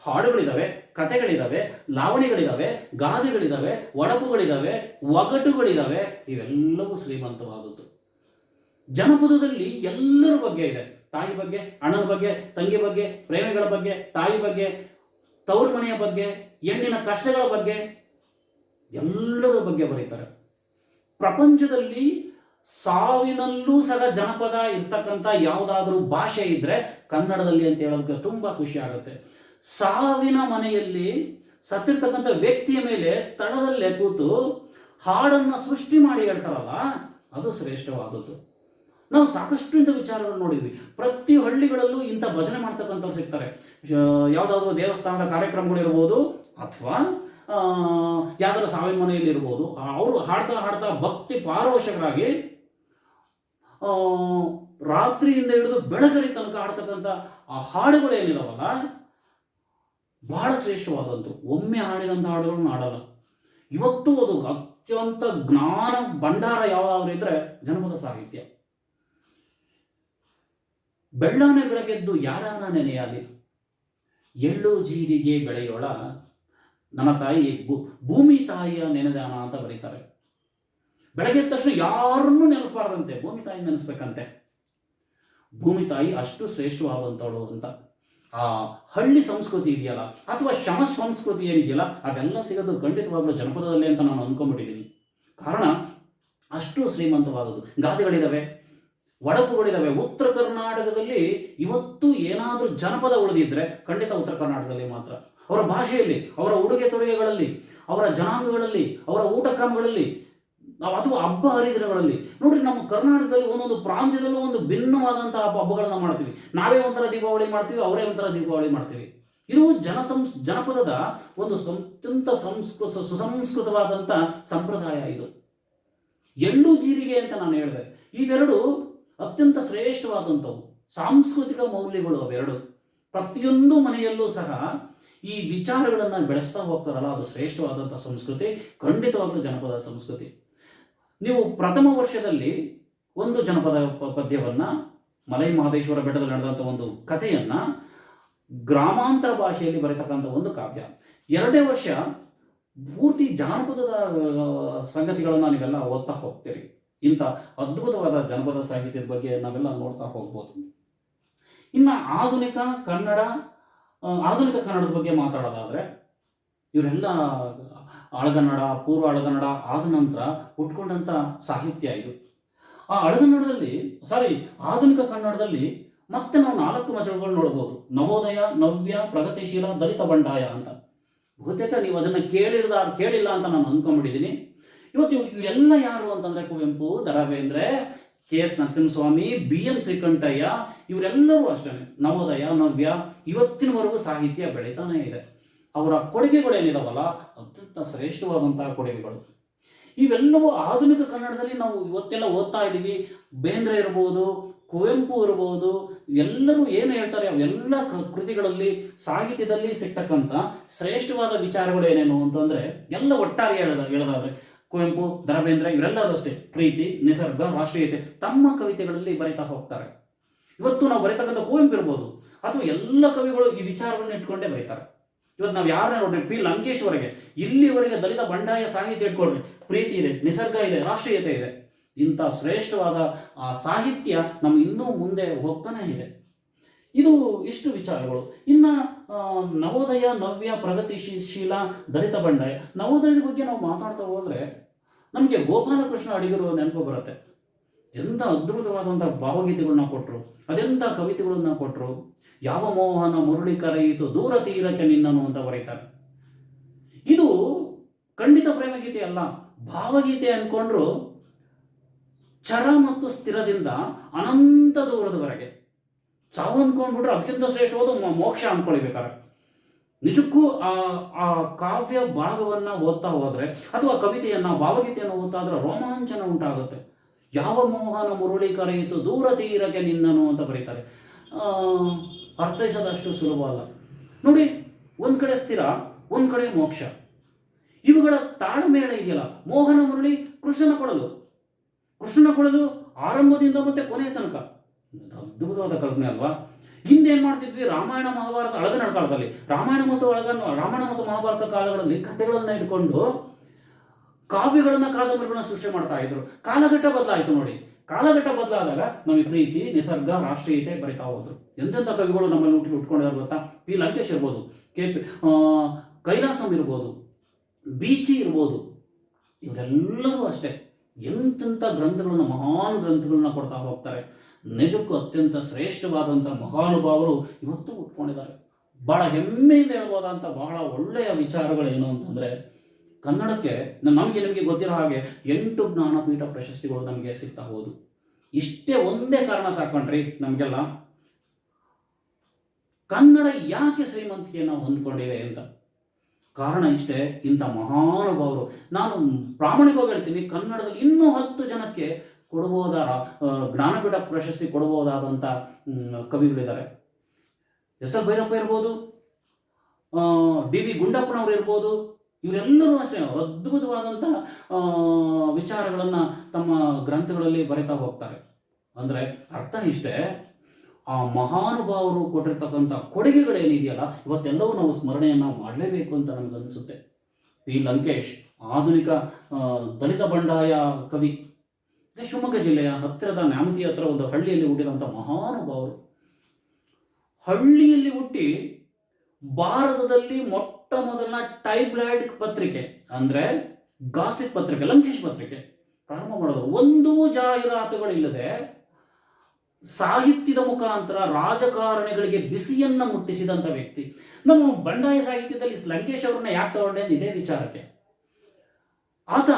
ಹಾಡುಗಳಿದ್ದಾವೆ, ಕಥೆಗಳಿದ್ದಾವೆ, ಲಾವಣಿಗಳಿದ್ದಾವೆ, ಗಾದೆಗಳಿದ್ದಾವೆ, ಒಡಪುಗಳಿದ್ದಾವೆ, ಒಗಟುಗಳಿದ್ದಾವೆ. ಇವೆಲ್ಲವೂ ಶ್ರೀಮಂತವಾದದ್ದು. ಜನಪದದಲ್ಲಿ ಎಲ್ಲರ ಬಗ್ಗೆ ಇದೆ. ತಾಯಿ ಬಗ್ಗೆ, ಅಣ್ಣನ ಬಗ್ಗೆ, ತಂಗಿ ಬಗ್ಗೆ, ಪ್ರೇಮಿಗಳ ಬಗ್ಗೆ, ತಾಯಿ ಬಗ್ಗೆ, ತವರು ಮನೆಯ ಬಗ್ಗೆ, ಹೆಣ್ಣಿನ ಕಷ್ಟಗಳ ಬಗ್ಗೆ, ಎಲ್ಲದರ ಬಗ್ಗೆ ಬರೀತಾರೆ. ಪ್ರಪಂಚದಲ್ಲಿ ಸಾವಿನಲ್ಲೂ ಸಹ ಜನಪದ ಇರ್ತಕ್ಕಂಥ ಯಾವುದಾದ್ರೂ ಭಾಷೆ ಇದ್ರೆ ಕನ್ನಡದಲ್ಲಿ ಅಂತ ಹೇಳೋದಕ್ಕೆ ತುಂಬಾ ಖುಷಿ ಆಗುತ್ತೆ. ಸಾವಿನ ಮನೆಯಲ್ಲಿ ಸತ್ತಿರ್ತಕ್ಕಂಥ ವ್ಯಕ್ತಿಯ ಮೇಲೆ ಸ್ಥಳದಲ್ಲೇ ಕೂತು ಹಾಡನ್ನ ಸೃಷ್ಟಿ ಮಾಡಿ ಹೇಳ್ತಾರಲ್ಲ, ಅದು ಶ್ರೇಷ್ಠವಾದದ್ದು. ನಾವು ಸಾಕಷ್ಟು ಇಂಥ ವಿಚಾರಗಳು ನೋಡಿದ್ವಿ. ಪ್ರತಿ ಹಳ್ಳಿಗಳಲ್ಲೂ ಇಂಥ ಭಜನೆ ಮಾಡ್ತಕ್ಕಂಥವ್ರು ಸಿಗ್ತಾರೆ. ಯಾವುದಾದ್ರೂ ದೇವಸ್ಥಾನದ ಕಾರ್ಯಕ್ರಮಗಳಿರ್ಬೋದು, ಅಥವಾ ಯಾವ್ದಾದ್ರು ಸಾವಿನ ಮನೆಯಲ್ಲಿ ಇರ್ಬೋದು. ಅವರು ಹಾಡ್ತಾ ಹಾಡ್ತಾ ಭಕ್ತಿ ಪಾರವಶರಾಗಿ ರಾತ್ರಿಯಿಂದ ಹಿಡಿದು ಬೆಳಗರಿ ತನಕ ಹಾಡ್ತಕ್ಕಂಥ ಆ ಹಾಡುಗಳು ಏನಿದಾವಲ್ಲ, ಬಹಳ ಶ್ರೇಷ್ಠವಾದಂತು. ಒಮ್ಮೆ ಹಾಡಿದಂಥ ಹಾಡುಗಳನ್ನ ಹಾಡಲ್ಲ. ಇವತ್ತು ಅದು ಅತ್ಯಂತ ಜ್ಞಾನ ಭಂಡಾರ ಯಾವುದಾದ್ರೂ ಇದ್ರೆ ಜನಪದ ಸಾಹಿತ್ಯ. ಬೆಳ್ಳಾನೆ ಬೆಳಗೆದ್ದು ಯಾರಾನ ನೆನೆಯಾಲಿ, ಎಳ್ಳು ಜೀರಿಗೆ ಬೆಳೆಯೋಳ ನನ್ನ ತಾಯಿ ಭೂಮಿ ತಾಯಿಯ ನೆನೆದಾನ ಅಂತ ಬರೀತಾರೆ. ಬೆಳಗ್ಗೆ ಎದ್ದ ತಕ್ಷಣ ಯಾರನ್ನೂ ನೆನೆಸಬಾರ್ದಂತೆ, ಭೂಮಿ ತಾಯಿ ನೆನೆಸ್ಬೇಕಂತೆ. ಭೂಮಿ ತಾಯಿ ಅಷ್ಟು ಶ್ರೇಷ್ಠವಾದಂಥವಳು ಅಂತ. ಆ ಹಳ್ಳಿ ಸಂಸ್ಕೃತಿ ಇದೆಯಲ್ಲ, ಅಥವಾ ಶ್ರಮ ಸಂಸ್ಕೃತಿ ಏನಿದೆಯಲ್ಲ, ಅದೆಲ್ಲ ಸಿಗೋದು ಖಂಡಿತವಾಗ್ಲೂ ಜನಪದದಲ್ಲಿ ಅಂತ ನಾನು ಅಂದ್ಕೊಂಡ್ಬಿಟ್ಟಿದ್ದೀನಿ. ಕಾರಣ ಅಷ್ಟು ಶ್ರೀಮಂತವಾದದ್ದು. ಗಾದೆಗಳಿದ್ದಾವೆ, ಒಡಪುಗಳಿದ್ದಾವೆ. ಉತ್ತರ ಕರ್ನಾಟಕದಲ್ಲಿ ಇವತ್ತು ಏನಾದರೂ ಜನಪದ ಉಳಿದಿದ್ರೆ ಖಂಡಿತ ಉತ್ತರ ಕರ್ನಾಟಕದಲ್ಲಿ ಮಾತ್ರ. ಅವರ ಭಾಷೆಯಲ್ಲಿ, ಅವರ ಉಡುಗೆ ತೊಡುಗೆಗಳಲ್ಲಿ, ಅವರ ಜನಾಂಗಗಳಲ್ಲಿ, ಅವರ ಊಟ ಕ್ರಮಗಳಲ್ಲಿ, ಅಥವಾ ಹಬ್ಬ ಹರಿದಿನಗಳಲ್ಲಿ ನೋಡ್ರಿ. ನಮ್ಮ ಕರ್ನಾಟಕದಲ್ಲಿ ಒಂದೊಂದು ಪ್ರಾಂತ್ಯದಲ್ಲೂ ಒಂದು ಭಿನ್ನವಾದಂತಹ ಹಬ್ಬಗಳನ್ನ ಮಾಡ್ತೀವಿ. ನಾವೇ ಒಂಥರ ದೀಪಾವಳಿ ಮಾಡ್ತೀವಿ, ಅವರೇ ಒಂಥರ ದೀಪಾವಳಿ ಮಾಡ್ತೀವಿ. ಇದು ಜನಪದದ ಒಂದು ಅತ್ಯಂತ ಸುಸಂಸ್ಕೃತವಾದಂಥ ಸಂಪ್ರದಾಯ ಇದು. ಎಳ್ಳು ಜೀರಿಗೆ ಅಂತ ನಾನು ಹೇಳಿದೆ. ಇವೆರಡು ಅತ್ಯಂತ ಶ್ರೇಷ್ಠವಾದಂಥವು ಸಾಂಸ್ಕೃತಿಕ ಮೌಲ್ಯಗಳು. ಅವೆರಡು ಪ್ರತಿಯೊಂದು ಮನೆಯಲ್ಲೂ ಸಹ ಈ ವಿಚಾರಗಳನ್ನು ಬೆಳೆಸ್ತಾ ಹೋಗ್ತಾರಲ್ಲ, ಅದು ಶ್ರೇಷ್ಠವಾದಂಥ ಸಂಸ್ಕೃತಿ, ಖಂಡಿತವಾಗ್ಲೂ ಜನಪದ ಸಂಸ್ಕೃತಿ. ನೀವು ಪ್ರಥಮ ವರ್ಷದಲ್ಲಿ ಒಂದು ಜನಪದ ಪದ್ಯವನ್ನ, ಮಲೈ ಮಹದೇಶ್ವರ ಬೆಟ್ಟದಲ್ಲಿ ನಡೆದಂಥ ಒಂದು ಕಥೆಯನ್ನ ಗ್ರಾಮಾಂತರ ಭಾಷೆಯಲ್ಲಿ ಬರೀತಕ್ಕಂಥ ಒಂದು ಕಾವ್ಯ. ಎರಡನೇ ವರ್ಷ ಪೂರ್ತಿ ಜಾನಪದದ ಸಂಗತಿಗಳನ್ನು ನೀವೆಲ್ಲ ಓದ್ತಾ ಹೋಗ್ತೀರಿ. ಇಂಥ ಅದ್ಭುತವಾದ ಜನಪದ ಸಾಹಿತ್ಯದ ಬಗ್ಗೆ ನಾವೆಲ್ಲ ನೋಡ್ತಾ ಹೋಗ್ಬೋದು. ಇನ್ನು ಆಧುನಿಕ ಕನ್ನಡದ ಬಗ್ಗೆ ಮಾತಾಡೋದಾದ್ರೆ, ಇವರೆಲ್ಲ ಅಳಗನ್ನಡ, ಪೂರ್ವ ಅಳಗನ್ನಡ ಆದ ನಂತರ ಹುಟ್ಕೊಂಡಂಥ ಸಾಹಿತ್ಯ ಇದು. ಆ ಆಧುನಿಕ ಕನ್ನಡದಲ್ಲಿ ಮತ್ತೆ ನಾವು 4 ಮಜಲುಗಳು ನೋಡ್ಬೋದು. ನವೋದಯ, ನವ್ಯ, ಪ್ರಗತಿಶೀಲ, ದಲಿತ ಬಂಡಾಯ ಅಂತ. ಬಹುತೇಕ ನೀವು ಅದನ್ನು ಕೇಳಿಲ್ಲ ಅಂತ ನಾನು ಅಂದ್ಕೊಂಡ್ಬಿಟ್ಟಿದ್ದೀನಿ. ಇವತ್ತು ಇವರೆಲ್ಲ ಯಾರು ಅಂತಂದ್ರೆ ಕುವೆಂಪು, ದ ರಾ ಬೇಂದ್ರೆ, ಕೆ.ಎಸ್. ನರಸಿಂಹಸ್ವಾಮಿ, ಬಿ.ಎಂ. ಶ್ರೀಕಂಠಯ್ಯ, ಇವರೆಲ್ಲರೂ ಅಷ್ಟೇ. ನವೋದಯ, ನವ್ಯ, ಇವತ್ತಿನವರೆಗೂ ಸಾಹಿತ್ಯ ಬೆಳೀತಾನೆ ಇದೆ. ಅವರ ಕೊಡುಗೆಗಳೇನಿದಾವಲ್ಲ, ಅತ್ಯಂತ ಶ್ರೇಷ್ಠವಾದಂತಹ ಕೊಡುಗೆಗಳು. ಇವೆಲ್ಲವೂ ಆಧುನಿಕ ಕನ್ನಡದಲ್ಲಿ ನಾವು ಇವತ್ತೆಲ್ಲ ಓದ್ತಾ ಇದ್ದೀವಿ. ಬೇಂದ್ರೆ ಇರ್ಬೋದು, ಕುವೆಂಪು ಇರ್ಬೋದು, ಎಲ್ಲರೂ ಏನು ಹೇಳ್ತಾರೆ ಅವೆಲ್ಲ ಕೃತಿಗಳಲ್ಲಿ, ಸಾಹಿತ್ಯದಲ್ಲಿ ಸಿಗ್ತಕ್ಕಂಥ ಶ್ರೇಷ್ಠವಾದ ವಿಚಾರಗಳು ಏನೇನು ಅಂತಂದರೆ, ಎಲ್ಲ ಒಟ್ಟಾಗಿ ಹೇಳೋದಾದ್ರೆ ಕುವೆಂಪು, ದ ರಾ ಬೇಂದ್ರೆ ಇವರೆಲ್ಲರೂ ಅಷ್ಟೇ ಪ್ರೀತಿ, ನಿಸರ್ಗ, ರಾಷ್ಟ್ರೀಯತೆ ತಮ್ಮ ಕವಿತೆಗಳಲ್ಲಿ ಬರೀತಾ ಹೋಗ್ತಾರೆ. ಇವತ್ತು ನಾವು ಬರೀತಕ್ಕಂಥ ಕುವೆಂಪು ಇರ್ಬೋದು, ಅಥವಾ ಎಲ್ಲ ಕವಿಗಳು ಈ ವಿಚಾರಗಳನ್ನ ಇಟ್ಕೊಂಡೇ ಬರೀತಾರೆ. ಇವತ್ತು ನಾವು ಯಾರನ್ನ ನೋಡ್ರಿ, ಪಿ ಲಂಕೇಶ್ವರೆಗೆ ಇಲ್ಲಿವರೆಗೆ ದಲಿತ ಬಂಡಾಯ ಸಾಹಿತ್ಯ ಇಟ್ಕೊಳ್ರಿ, ಪ್ರೀತಿ ಇದೆ, ನಿಸರ್ಗ ಇದೆ, ರಾಷ್ಟ್ರೀಯತೆ ಇದೆ. ಇಂಥ ಶ್ರೇಷ್ಠವಾದ ಆ ಸಾಹಿತ್ಯ ನಮ್ಮ ಇನ್ನೂ ಮುಂದೆ ಹೋಗ್ತಾನೆ ಇದೆ. ಇದು ಇಷ್ಟು ವಿಚಾರಗಳು. ಇನ್ನು ನವೋದಯ, ನವ್ಯ, ಪ್ರಗತಿಶೀಲ, ದಲಿತ ಬಂಡಾಯ, ನವೋದಯದ ಬಗ್ಗೆ ನಾವು ಮಾತಾಡ್ತಾ ಹೋದರೆ ನಮಗೆ ಗೋಪಾಲಕೃಷ್ಣ ಅಡಿಗರು ನೆನಪು ಬರುತ್ತೆ. ಎಂಥ ಅದ್ಭುತವಾದಂಥ ಭಾವಗೀತೆಗಳನ್ನ ಕೊಟ್ಟರು, ಅದೆಂಥ ಕವಿತೆಗಳನ್ನ ಕೊಟ್ಟರು. ಯಾವ ಮೋಹನ ಮುರಳಿ ಕರೆಯಿತು ದೂರ ತೀರಕ್ಕೆ ನಿನ್ನನು ಅಂತ ಬರೀತಾರೆ. ಇದು ಖಂಡಿತ ಪ್ರೇಮಗೀತೆ ಅಲ್ಲ, ಭಾವಗೀತೆ ಅಂದ್ಕೊಂಡ್ರು. ಚರ ಮತ್ತು ಸ್ಥಿರದಿಂದ ಅನಂತ ದೂರದವರೆಗೆ. ಸಾವು ಅಂದ್ಕೊಂಡ್ಬಿಟ್ರೆ ಅದಕ್ಕಿಂತ ಶ್ರೇಷ್ಠವಾದ ಮೋಕ್ಷ ಅಂದ್ಕೊಳ್ಬೇಕಾರೆ. ನಿಜಕ್ಕೂ ಆ ಕಾವ್ಯ ಭಾಗವನ್ನು ಓದ್ತಾ ಹೋದರೆ, ಅಥವಾ ಕವಿತೆಯನ್ನು, ಭಾವಗೀತೆಯನ್ನು ಓದ್ತಾ ಇದ್ರೆ ರೋಮಾಂಚನ ಉಂಟಾಗುತ್ತೆ. ಯಾವ ಮೋಹನ ಮುರಳಿ ಕರೆಯಿತು ದೂರ ತೀರಕ್ಕೆ ನಿನ್ನನು ಅಂತ ಬರೀತಾರೆ. ಅರ್ಥೈಸೋದಷ್ಟು ಸುಲಭ ಅಲ್ಲ ನೋಡಿ. ಒಂದು ಕಡೆ ಸ್ಥಿರ, ಒಂದು ಕಡೆ ಮೋಕ್ಷ. ಇವುಗಳ ತಾಳ್ಮೇಳ ಇದೆಯಲ್ಲ, ಮೋಹನ ಮುರಳಿ ಕೃಷ್ಣನ ಕೊಡಲು ಆರಂಭದಿಂದ ಮತ್ತೆ ಕೊನೆಯ ತನಕ ಅದ್ಭುತವಾದ ಕಲ್ಪನೆ ಅಲ್ವಾ? ಹಿಂದೆ ಏನು ಮಾಡ್ತಿದ್ವಿ, ರಾಮಾಯಣ ಮಹಾಭಾರತ ಅಳಗನ ಕಾಲದಲ್ಲಿ ರಾಮಾಯಣ ಮತ್ತು ಮಹಾಭಾರತ ಕಾಲಗಳಲ್ಲಿ ಕಥೆಗಳನ್ನು ಇಟ್ಕೊಂಡು ಕಾವ್ಯಗಳನ್ನ ಕಾದಂಬರಿಗಳನ್ನ ಸೃಷ್ಟಿ ಮಾಡ್ತಾ ಇದ್ರು. ಕಾಲಘಟ್ಟ ಬದಲಾಯಿತು ನೋಡಿ. ಕಾಲಘಟ್ಟ ಬದಲಾದಾಗ ನಮಗೆ ಪ್ರೀತಿ, ನಿಸರ್ಗ, ರಾಷ್ಟ್ರೀಯತೆ ಬರಿತಾ ಹೋದ್ರು. ಎಂತೆಂಥ ಕವಿಗಳು ನಮ್ಮಲ್ಲಿ ಉಟ್ಕೊಂಡಿದ್ದಾರೆ ಗೊತ್ತಾ? ಪಿ ಲಂಕೇಶ್ ಇರ್ಬೋದು, ಕೈಲಾಸಂ ಇರ್ಬೋದು, ಬೀಚಿ ಇರ್ಬೋದು, ಇವರೆಲ್ಲರೂ ಅಷ್ಟೇ ಎಂತೆಂಥ ಗ್ರಂಥಗಳನ್ನ, ಮಹಾನ್ ಗ್ರಂಥಗಳನ್ನ ಕೊಡ್ತಾ ಹೋಗ್ತಾರೆ. ನಿಜಕ್ಕೂ ಅತ್ಯಂತ ಶ್ರೇಷ್ಠವಾದಂಥ ಮಹಾನುಭಾವರು ಇವತ್ತು ಉಟ್ಕೊಂಡಿದ್ದಾರೆ. ಬಹಳ ಹೆಮ್ಮೆಯಿಂದ ಹೇಳ್ಬೋದಂಥ ಬಹಳ ಒಳ್ಳೆಯ ವಿಚಾರಗಳೇನು ಅಂತಂದರೆ, ಕನ್ನಡಕ್ಕೆ ನಿಮಗೆ ಗೊತ್ತಿರೋ ಹಾಗೆ 8 ಜ್ಞಾನಪೀಠ ಪ್ರಶಸ್ತಿಗಳು ನಮಗೆ ಸಿಗ್ತಾ ಹೋದು. ಇಷ್ಟೇ ಒಂದೇ ಕಾರಣ ಸಾಕೊಂಡ್ರಿ ನಮಗೆಲ್ಲ, ಕನ್ನಡ ಯಾಕೆ ಶ್ರೀಮಂತಿಕೆಯನ್ನು ಹೊಂದ್ಕೊಂಡಿದೆ ಅಂತ. ಕಾರಣ ಇಷ್ಟೇ, ಇಂಥ ಮಹಾನುಭಾವರು. ನಾನು ಪ್ರಾಮಾಣಿಕವಾಗಿ ಹೇಳ್ತೀನಿ, ಕನ್ನಡದಲ್ಲಿ ಇನ್ನೂ 10 ಜನಕ್ಕೆ ಕೊಡಬಹುದಾದ ಜ್ಞಾನಪೀಠ ಪ್ರಶಸ್ತಿ ಕೊಡಬಹುದಾದಂಥ ಕವಿಗಳಿದ್ದಾರೆ. ಎಸ್ ಎಲ್ ಭೈರಪ್ಪ ಇರ್ಬೋದು, ಡಿ ವಿ ಗುಂಡಪ್ಪನವರು ಇರ್ಬೋದು. ಇವರೆಲ್ಲರೂ ಅಷ್ಟೇ ಅದ್ಭುತವಾದಂಥ ವಿಚಾರಗಳನ್ನು ತಮ್ಮ ಗ್ರಂಥಗಳಲ್ಲಿ ಬರಿತಾ ಹೋಗ್ತಾರೆ. ಅಂದರೆ ಅರ್ಥ ಇಷ್ಟೇ, ಆ ಮಹಾನುಭಾವರು ಕೊಟ್ಟಿರ್ತಕ್ಕಂಥ ಕೊಡುಗೆಗಳೇನಿದೆಯಲ್ಲ, ಇವತ್ತೆಲ್ಲವೂ ನಾವು ಸ್ಮರಣೆಯನ್ನು ಮಾಡಲೇಬೇಕು ಅಂತ ನನಗನ್ನಿಸುತ್ತೆ. ಪಿ ಲಂಕೇಶ್ ಆಧುನಿಕ ದಲಿತ ಬಂಡಾಯ ಕವಿ. ಶಿವಮೊಗ್ಗ ಜಿಲ್ಲೆಯ ಹತ್ತಿರದ ನ್ಯಾಮತಿ ಹತ್ರ ಒಂದು ಹಳ್ಳಿಯಲ್ಲಿ ಹುಟ್ಟಿದಂಥ ಮಹಾನುಭಾವರು. ಹಳ್ಳಿಯಲ್ಲಿ ಹುಟ್ಟಿ ಭಾರತದಲ್ಲಿ ಮೊಟ್ಟ ಮೊದಲ ಟೈಬ್ಲಾಯ್ಡ್ ಪತ್ರಿಕೆ ಅಂದರೆ ಗಾಸಿಪ್ ಪತ್ರಿಕೆ, ಲಂಕೇಶ್ ಪತ್ರಿಕೆ ಪ್ರಾರಂಭ ಮಾಡಿದ್ರು. ಒಂದೂ ಜಾಹೀರಾತುಗಳಿಲ್ಲದೆ ಸಾಹಿತ್ಯದ ಮುಖಾಂತರ ರಾಜಕಾರಣಿಗಳಿಗೆ ಬಿಸಿಯನ್ನು ಮುಟ್ಟಿಸಿದಂಥ ವ್ಯಕ್ತಿ. ನಮ್ಮ ಬಂಡಾಯ ಸಾಹಿತ್ಯದಲ್ಲಿ ಲಂಕೇಶ್ ಅವರನ್ನ ಯಾಕೆ ತಗೊಂಡೆ ಅಂತ ಇದೇ ವಿಚಾರಕ್ಕೆ. ಆತ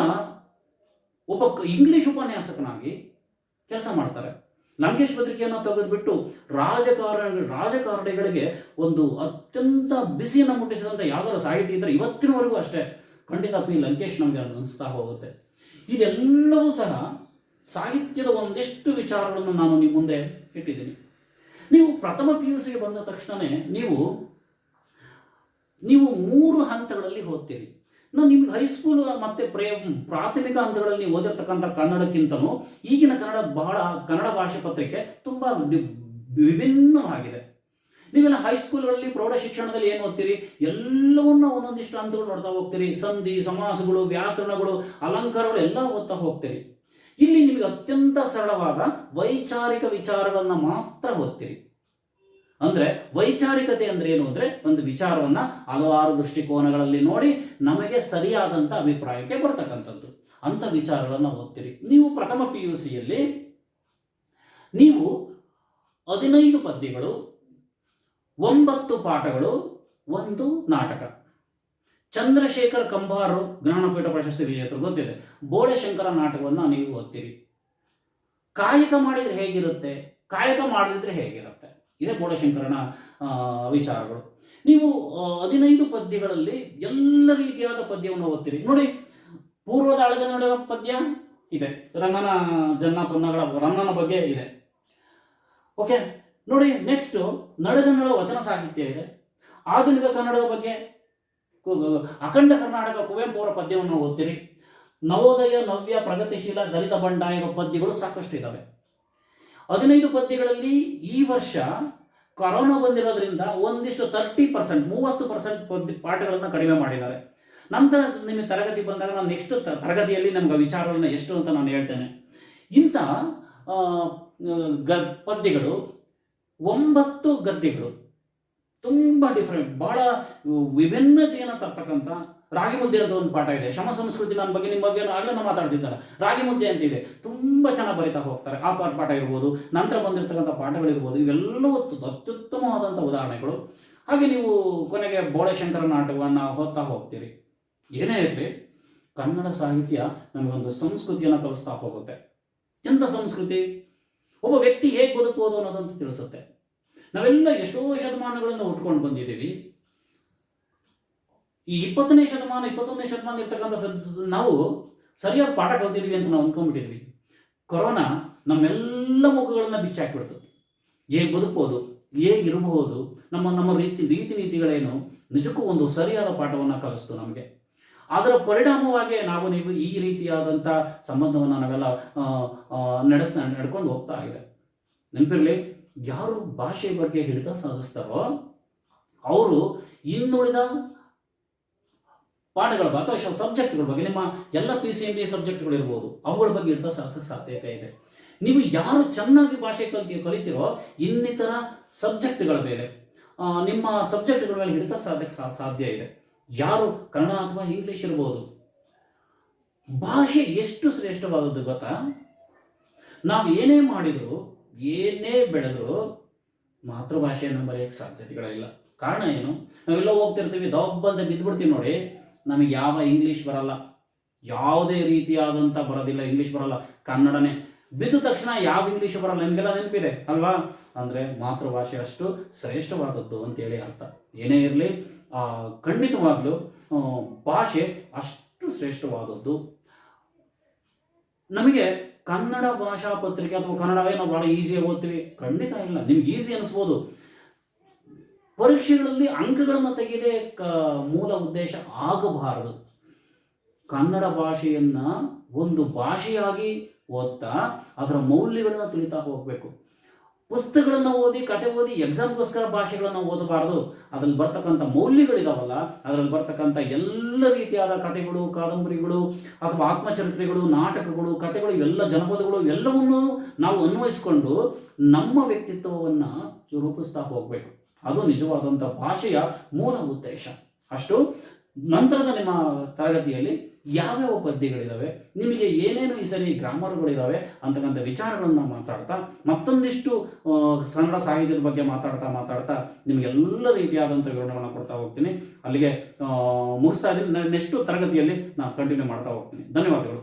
ಒಬ್ಬ ಇಂಗ್ಲಿಷ್ ಉಪನ್ಯಾಸಕನಾಗಿ ಕೆಲಸ ಮಾಡ್ತಾರೆ. ಲಂಕೇಶ್ ಪತ್ರಿಕೆಯನ್ನು ತೆಗೆದುಬಿಟ್ಟು ರಾಜಕಾರಣಿಗಳಿಗೆ ಒಂದು ಅತ್ಯಂತ ಬಿಸಿಯನ್ನು ಮುಟ್ಟಿಸಿದಂಥ ಯಾವ್ದಾದ್ರು ಸಾಹಿತ್ಯ ಇದ್ದರೆ ಇವತ್ತಿನವರೆಗೂ ಅಷ್ಟೇ ಖಂಡಿತ ಪಿ ಲಂಕೇಶ್ ನಮಗೆ ಅನಿಸ್ತಾ ಹೋಗುತ್ತೆ. ಇದೆಲ್ಲವೂ ಸಹ ಸಾಹಿತ್ಯದ ಒಂದಿಷ್ಟು ವಿಚಾರಗಳನ್ನು ನಾನು ನಿಮ್ಮ ಮುಂದೆ ಇಟ್ಟಿದ್ದೀನಿ. ನೀವು ಪ್ರಥಮ PUC ಬಂದ ತಕ್ಷಣವೇ ನೀವು 3 ಹಂತಗಳಲ್ಲಿ ಓದ್ತೀರಿ. ನಿಮಗೆ ಹೈಸ್ಕೂಲ್ ಮತ್ತು ಪ್ರಾಥಮಿಕ ಹಂತಗಳಲ್ಲಿ ನೀವು ಓದಿರ್ತಕ್ಕಂಥ ಕನ್ನಡಕ್ಕಿಂತಲೂ ಈಗಿನ ಕನ್ನಡ ಭಾಷೆ ಪತ್ರಿಕೆ ತುಂಬ ವಿಭಿನ್ನವಾಗಿದೆ. ನೀವೆಲ್ಲ ಹೈಸ್ಕೂಲ್ಗಳಲ್ಲಿ ಪ್ರೌಢ ಶಿಕ್ಷಣದಲ್ಲಿ ಏನು ಓದ್ತೀರಿ, ಎಲ್ಲವನ್ನ ಒಂದೊಂದಿಷ್ಟು ಹಂತಗಳು ನೋಡ್ತಾ ಹೋಗ್ತೀರಿ. ಸಂಧಿ, ಸಮಾಸಗಳು, ವ್ಯಾಕರಣಗಳು, ಅಲಂಕಾರಗಳು ಎಲ್ಲ ಓದ್ತಾ ಹೋಗ್ತೀರಿ. ಇಲ್ಲಿ ನಿಮಗೆ ಅತ್ಯಂತ ಸರಳವಾದ ವೈಚಾರಿಕ ವಿಚಾರಗಳನ್ನು ಮಾತ್ರ ಓದ್ತೀರಿ. ಅಂದರೆ ವೈಚಾರಿಕತೆ ಅಂದರೆ ಏನು ಅಂದರೆ, ಒಂದು ವಿಚಾರವನ್ನು ಹಲವಾರು ದೃಷ್ಟಿಕೋನಗಳಲ್ಲಿ ನೋಡಿ ನಮಗೆ ಸರಿಯಾದಂಥ ಅಭಿಪ್ರಾಯಕ್ಕೆ ಬರ್ತಕ್ಕಂಥದ್ದು ಅಂಥ ವಿಚಾರಗಳನ್ನು ಓದ್ತೀರಿ. ನೀವು ಪ್ರಥಮ PUCಯಲ್ಲಿ ನೀವು 15 ಪದ್ಯಗಳು, 9 ಪಾಠಗಳು, 1 ನಾಟಕ. ಚಂದ್ರಶೇಖರ್ ಕಂಬಾರು ಜ್ಞಾನಪೀಠ ಪ್ರಶಸ್ತಿ ವಿಜೇತರು ಗೊತ್ತಿದೆ. ಬೋಳೆಶಂಕರ ನಾಟಕವನ್ನು ನೀವು ಓದ್ತೀರಿ. ಕಾಯಕ ಮಾಡಿದರೆ ಹೇಗಿರುತ್ತೆ, ಕಾಯಕ ಮಾಡದಿದ್ರೆ ಹೇಗಿರುತ್ತೆ, ಇದೇ ಬೋಳೆಶಂಕರನ ವಿಚಾರಗಳು. ನೀವು 15 ಪದ್ಯಗಳಲ್ಲಿ ಎಲ್ಲ ರೀತಿಯಾದ ಪದ್ಯವನ್ನು ಓದ್ತೀರಿ. ನೋಡಿ, ಪೂರ್ವದ ಅಳಗನ್ನಡ ಪದ್ಯ ಇದೆ, ರನ್ನನ ಜನ್ನ ಪೊನ್ನಗಳ ರನ್ನನ ಬಗ್ಗೆ ಇದೆ. ಓಕೆ, ನೋಡಿ, ನೆಕ್ಸ್ಟು ನಡಗನ್ನಡ ವಚನ ಸಾಹಿತ್ಯ ಇದೆ. ಆಧುನಿಕ ಕನ್ನಡದ ಬಗ್ಗೆ ಅಖಂಡ ಕರ್ನಾಟಕ ಕುವೆಂಪು ಅವರ ಪದ್ಯವನ್ನು ಓದ್ತೀರಿ. ನವೋದಯ, ನವ್ಯ, ಪ್ರಗತಿಶೀಲ, ದಲಿತ ಬಂಡಾಯ ಪದ್ಯಗಳು ಸಾಕಷ್ಟು ಇದ್ದಾವೆ. 15 ಪದ್ಯಗಳಲ್ಲಿ ಈ ವರ್ಷ ಕೊರೋನಾ ಬಂದಿರೋದ್ರಿಂದ ಒಂದಿಷ್ಟು 30% ಪಾಠಗಳನ್ನು ಕಡಿಮೆ ಮಾಡಿದ್ದಾರೆ. ನಂತರ ನಿಮಗೆ ತರಗತಿ ಬಂದಾಗ ನಾನು ನೆಕ್ಸ್ಟ್ ತರಗತಿಯಲ್ಲಿ ನಮ್ಗೆ ವಿಚಾರಗಳನ್ನ ಎಷ್ಟು ಅಂತ ನಾನು ಹೇಳ್ತೇನೆ. ಇಂಥ ಪದ್ಯಗಳು 9 ಗದ್ಯಗಳು ತುಂಬ ಡಿಫ್ರೆಂಟ್, ಬಹಳ ವಿಭಿನ್ನತೆಯನ್ನು ತರ್ತಕ್ಕಂಥ. ರಾಗಿ ಮುದ್ದೆ ಅಂತ ಒಂದು ಪಾಠ ಇದೆ. ಶಮ ಸಂಸ್ಕೃತಿ ನನ್ನ ಬಗ್ಗೆ ನಿಮ್ಮ ಬಗ್ಗೆ ಆಗಲೇ ನಾನು ಮಾತಾಡ್ತಿದ್ದಾರೆ. ರಾಗಿ ಮುದ್ದೆ ಅಂತ ಇದೆ, ತುಂಬ ಚೆನ್ನಾಗಿ ಬರಿತಾ ಹೋಗ್ತಾರೆ. ಆ ಪಾಠ ಇರ್ಬೋದು, ನಂತರ ಬಂದಿರತಕ್ಕಂಥ ಪಾಠಗಳಿರ್ಬೋದು, ಇವೆಲ್ಲವೂ ಅತ್ಯುತ್ತಮವಾದಂಥ ಉದಾಹರಣೆಗಳು. ಹಾಗೆ ನೀವು ಕೊನೆಗೆ ಬೋಳೆಶಂಕರ ನಾಟಕವನ್ನು ಓದ್ತಾ ಹೋಗ್ತೀರಿ. ಏನೇ ಇರಲಿ, ಕನ್ನಡ ಸಾಹಿತ್ಯ ನಮಗೊಂದು ಸಂಸ್ಕೃತಿಯನ್ನು ಕಲಿಸ್ತಾ ಹೋಗುತ್ತೆ. ಎಂಥ ಸಂಸ್ಕೃತಿ, ಒಬ್ಬ ವ್ಯಕ್ತಿ ಹೇಗೆ ಬದುಕುವುದು ಅನ್ನೋದಂತ ತಿಳಿಸುತ್ತೆ. ನಾವೆಲ್ಲ ಎಷ್ಟೋ ಶತಮಾನಗಳಿಂದ ಉಟ್ಕೊಂಡು ಬಂದಿದ್ದೀವಿ. ಈ 20ನೇ ಶತಮಾನ 21ನೇ ಶತಮಾನ ಇರ್ತಕ್ಕಂಥ ನಾವು ಸರಿಯಾದ ಪಾಠ ಕಲ್ತಿದ್ವಿ ಅಂತ ನಾವು ಅಂದ್ಕೊಂಡ್ಬಿಟ್ಟಿದ್ವಿ. ಕೊರೋನಾ ನಮ್ಮೆಲ್ಲ ಮುಖಗಳನ್ನ ಬಿಚ್ಚಾಕ್ಬಿಡ್ತು. ಹೇಗೆ ಬದುಕ್ಬೋದು, ಹೇಗಿರಬಹುದು, ನಮ್ಮ ರೀತಿ ನೀತಿಗಳೇನು, ನಿಜಕ್ಕೂ ಒಂದು ಸರಿಯಾದ ಪಾಠವನ್ನು ಕಲಿಸ್ತು ನಮಗೆ. ಅದರ ಪರಿಣಾಮವಾಗಿ ನೀವು ಈ ರೀತಿಯಾದಂಥ ಸಂಬಂಧವನ್ನು ನಾವೆಲ್ಲ ನಡ್ಕೊಂಡು ಹೋಗ್ತಾ ಇದೆ. ನೆನಪಿರಲಿ, ಯಾರು ಭಾಷೆ ಬಗ್ಗೆ ಹಿಡಿತ ಸಾಧಿಸ್ತಾರೋ ಅವರು ಇನ್ನುಳಿದ ಪಾಠಗಳ ಅಥವಾ ಸಬ್ಜೆಕ್ಟ್ಗಳ ಬಗ್ಗೆ, ನಿಮ್ಮ ಎಲ್ಲ PCMB ಸಬ್ಜೆಕ್ಟ್ಗಳು ಇರ್ಬೋದು, ಅವುಗಳ ಬಗ್ಗೆ ಹಿಡಿತ ಸಾಧಿಸೋಕ್ಕೆ ಸಾಧ್ಯತೆ ಇದೆ. ನೀವು ಯಾರು ಚೆನ್ನಾಗಿ ಭಾಷೆ ಕಲಿತೀರೋ ಇನ್ನಿತರ ಸಬ್ಜೆಕ್ಟ್ಗಳ ಮೇಲೆ, ನಿಮ್ಮ ಸಬ್ಜೆಕ್ಟ್ಗಳ ಮೇಲೆ ಹಿಡಿತ ಸಾಧಕ್ಕೆ ಸಾಧ್ಯ ಇದೆ. ಯಾರು ಕನ್ನಡ ಅಥವಾ ಇಂಗ್ಲೀಷ್ ಇರ್ಬೋದು, ಭಾಷೆ ಎಷ್ಟು ಶ್ರೇಷ್ಠವಾದದ್ದು ಗೊತ್ತಾ? ನಾವು ಏನೇ ಮಾಡಿದ್ರು, ಏನೇ ಬೆಳೆದ್ರು ಮಾತೃಭಾಷೆಯನ್ನು ಬರೆಯೋಕ್ಕೆ ಸಾಧ್ಯತೆಗಳಿಲ್ಲ. ಕಾರಣ ಏನು? ನಾವೆಲ್ಲ ಹೋಗ್ತಿರ್ತೀವಿ, ದೊಬ್ಬಂತ ಬಿದ್ದುಬಿಡ್ತೀವಿ ನೋಡಿ, ನಮಗೆ ಯಾವ ಇಂಗ್ಲೀಷ್ ಬರಲ್ಲ, ಯಾವುದೇ ರೀತಿಯಾದಂಥ ಬರೋದಿಲ್ಲ, ಇಂಗ್ಲೀಷ್ ಬರಲ್ಲ, ಕನ್ನಡನೇ. ಬಿದ್ದ ತಕ್ಷಣ ಯಾವ ಇಂಗ್ಲೀಷ್ ಬರಲ್ಲ, ನಿಮಗೆಲ್ಲ ನೆನಪಿದೆ ಅಲ್ವಾ? ಅಂದರೆ ಮಾತೃಭಾಷೆ ಅಷ್ಟು ಶ್ರೇಷ್ಠವಾದದ್ದು ಅಂತೇಳಿ ಅರ್ಥ. ಏನೇ ಇರಲಿ, ಖಂಡಿತವಾಗ್ಲೂ ಭಾಷೆ ಅಷ್ಟು ಶ್ರೇಷ್ಠವಾದದ್ದು. ನಮಗೆ ಕನ್ನಡ ಭಾಷಾ ಪತ್ರಿಕೆ ಅಥವಾ ಕನ್ನಡವೇ ನಾವು ಭಾಳ ಈಸಿಯಾಗಿ ಓದ್ತೀವಿ, ಖಂಡಿತ ಇಲ್ಲ. ನಿಮ್ಗೆ ಈಸಿ ಅನಿಸ್ಬೋದು. ಪರೀಕ್ಷೆಗಳಲ್ಲಿ ಅಂಕಗಳನ್ನು ತೆಗೆದೇ ಮೂಲ ಉದ್ದೇಶ ಆಗಬಾರದು. ಕನ್ನಡ ಭಾಷೆಯನ್ನು ಒಂದು ಭಾಷೆಯಾಗಿ ಓದ್ತಾ ಅದರ ಮೌಲ್ಯಗಳನ್ನು ತಿಳಿತಾ ಹೋಗಬೇಕು. ಪುಸ್ತಕಗಳನ್ನು ಓದಿ, ಕತೆ ಓದಿ ಎಕ್ಸಾಮ್ಗೋಸ್ಕರ ಭಾಷೆಗಳನ್ನು ಓದಬಾರ್ದು. ಅದರಲ್ಲಿ ಬರ್ತಕ್ಕಂಥ ಮೌಲ್ಯಗಳಿದಾವಲ್ಲ, ಅದರಲ್ಲಿ ಬರ್ತಕ್ಕಂಥ ಎಲ್ಲ ರೀತಿಯಾದ ಕಥೆಗಳು, ಕಾದಂಬರಿಗಳು ಅಥವಾ ಆತ್ಮಚರಿತ್ರೆಗಳು, ನಾಟಕಗಳು, ಕಥೆಗಳು, ಎಲ್ಲ ಜನಪದಗಳು ಎಲ್ಲವನ್ನೂ ನಾವು ಅನ್ವಯಿಸ್ಕೊಂಡು ನಮ್ಮ ವ್ಯಕ್ತಿತ್ವವನ್ನು ರೂಪಿಸ್ತಾ ಹೋಗಬೇಕು. ಅದು ನಿಜವಾದಂಥ ಭಾಷೆಯ ಮೂಲ ಉದ್ದೇಶ. ಅಷ್ಟು ನಂತರದ ನಿಮ್ಮ ತರಗತಿಯಲ್ಲಿ ಯಾವ್ಯಾವ ಪದ್ಯಗಳಿದ್ದಾವೆ, ನಿಮಗೆ ಏನೇನು ಈ ಸರಿ ಗ್ರಾಮರ್ಗಳಿದ್ದಾವೆ ಅಂತಕ್ಕಂಥ ವಿಚಾರಗಳನ್ನು ಮಾತಾಡ್ತಾ, ಮತ್ತೊಂದಿಷ್ಟು ಕನ್ನಡ ಸಾಹಿತ್ಯದ ಬಗ್ಗೆ ಮಾತಾಡ್ತಾ ನಿಮಗೆಲ್ಲ ರೀತಿಯಾದಂಥ ವಿವರಣೆಗಳನ್ನು ಕೊಡ್ತಾ ಹೋಗ್ತೀನಿ. ಅಲ್ಲಿಗೆ ಮುಗಿಸ್ತಾ ಇದ್ದೀನಿ. ನೆಕ್ಸ್ಟ್ ತರಗತಿಯಲ್ಲಿ ನಾನು ಕಂಟಿನ್ಯೂ ಮಾಡ್ತಾ ಹೋಗ್ತೀನಿ. ಧನ್ಯವಾದಗಳು.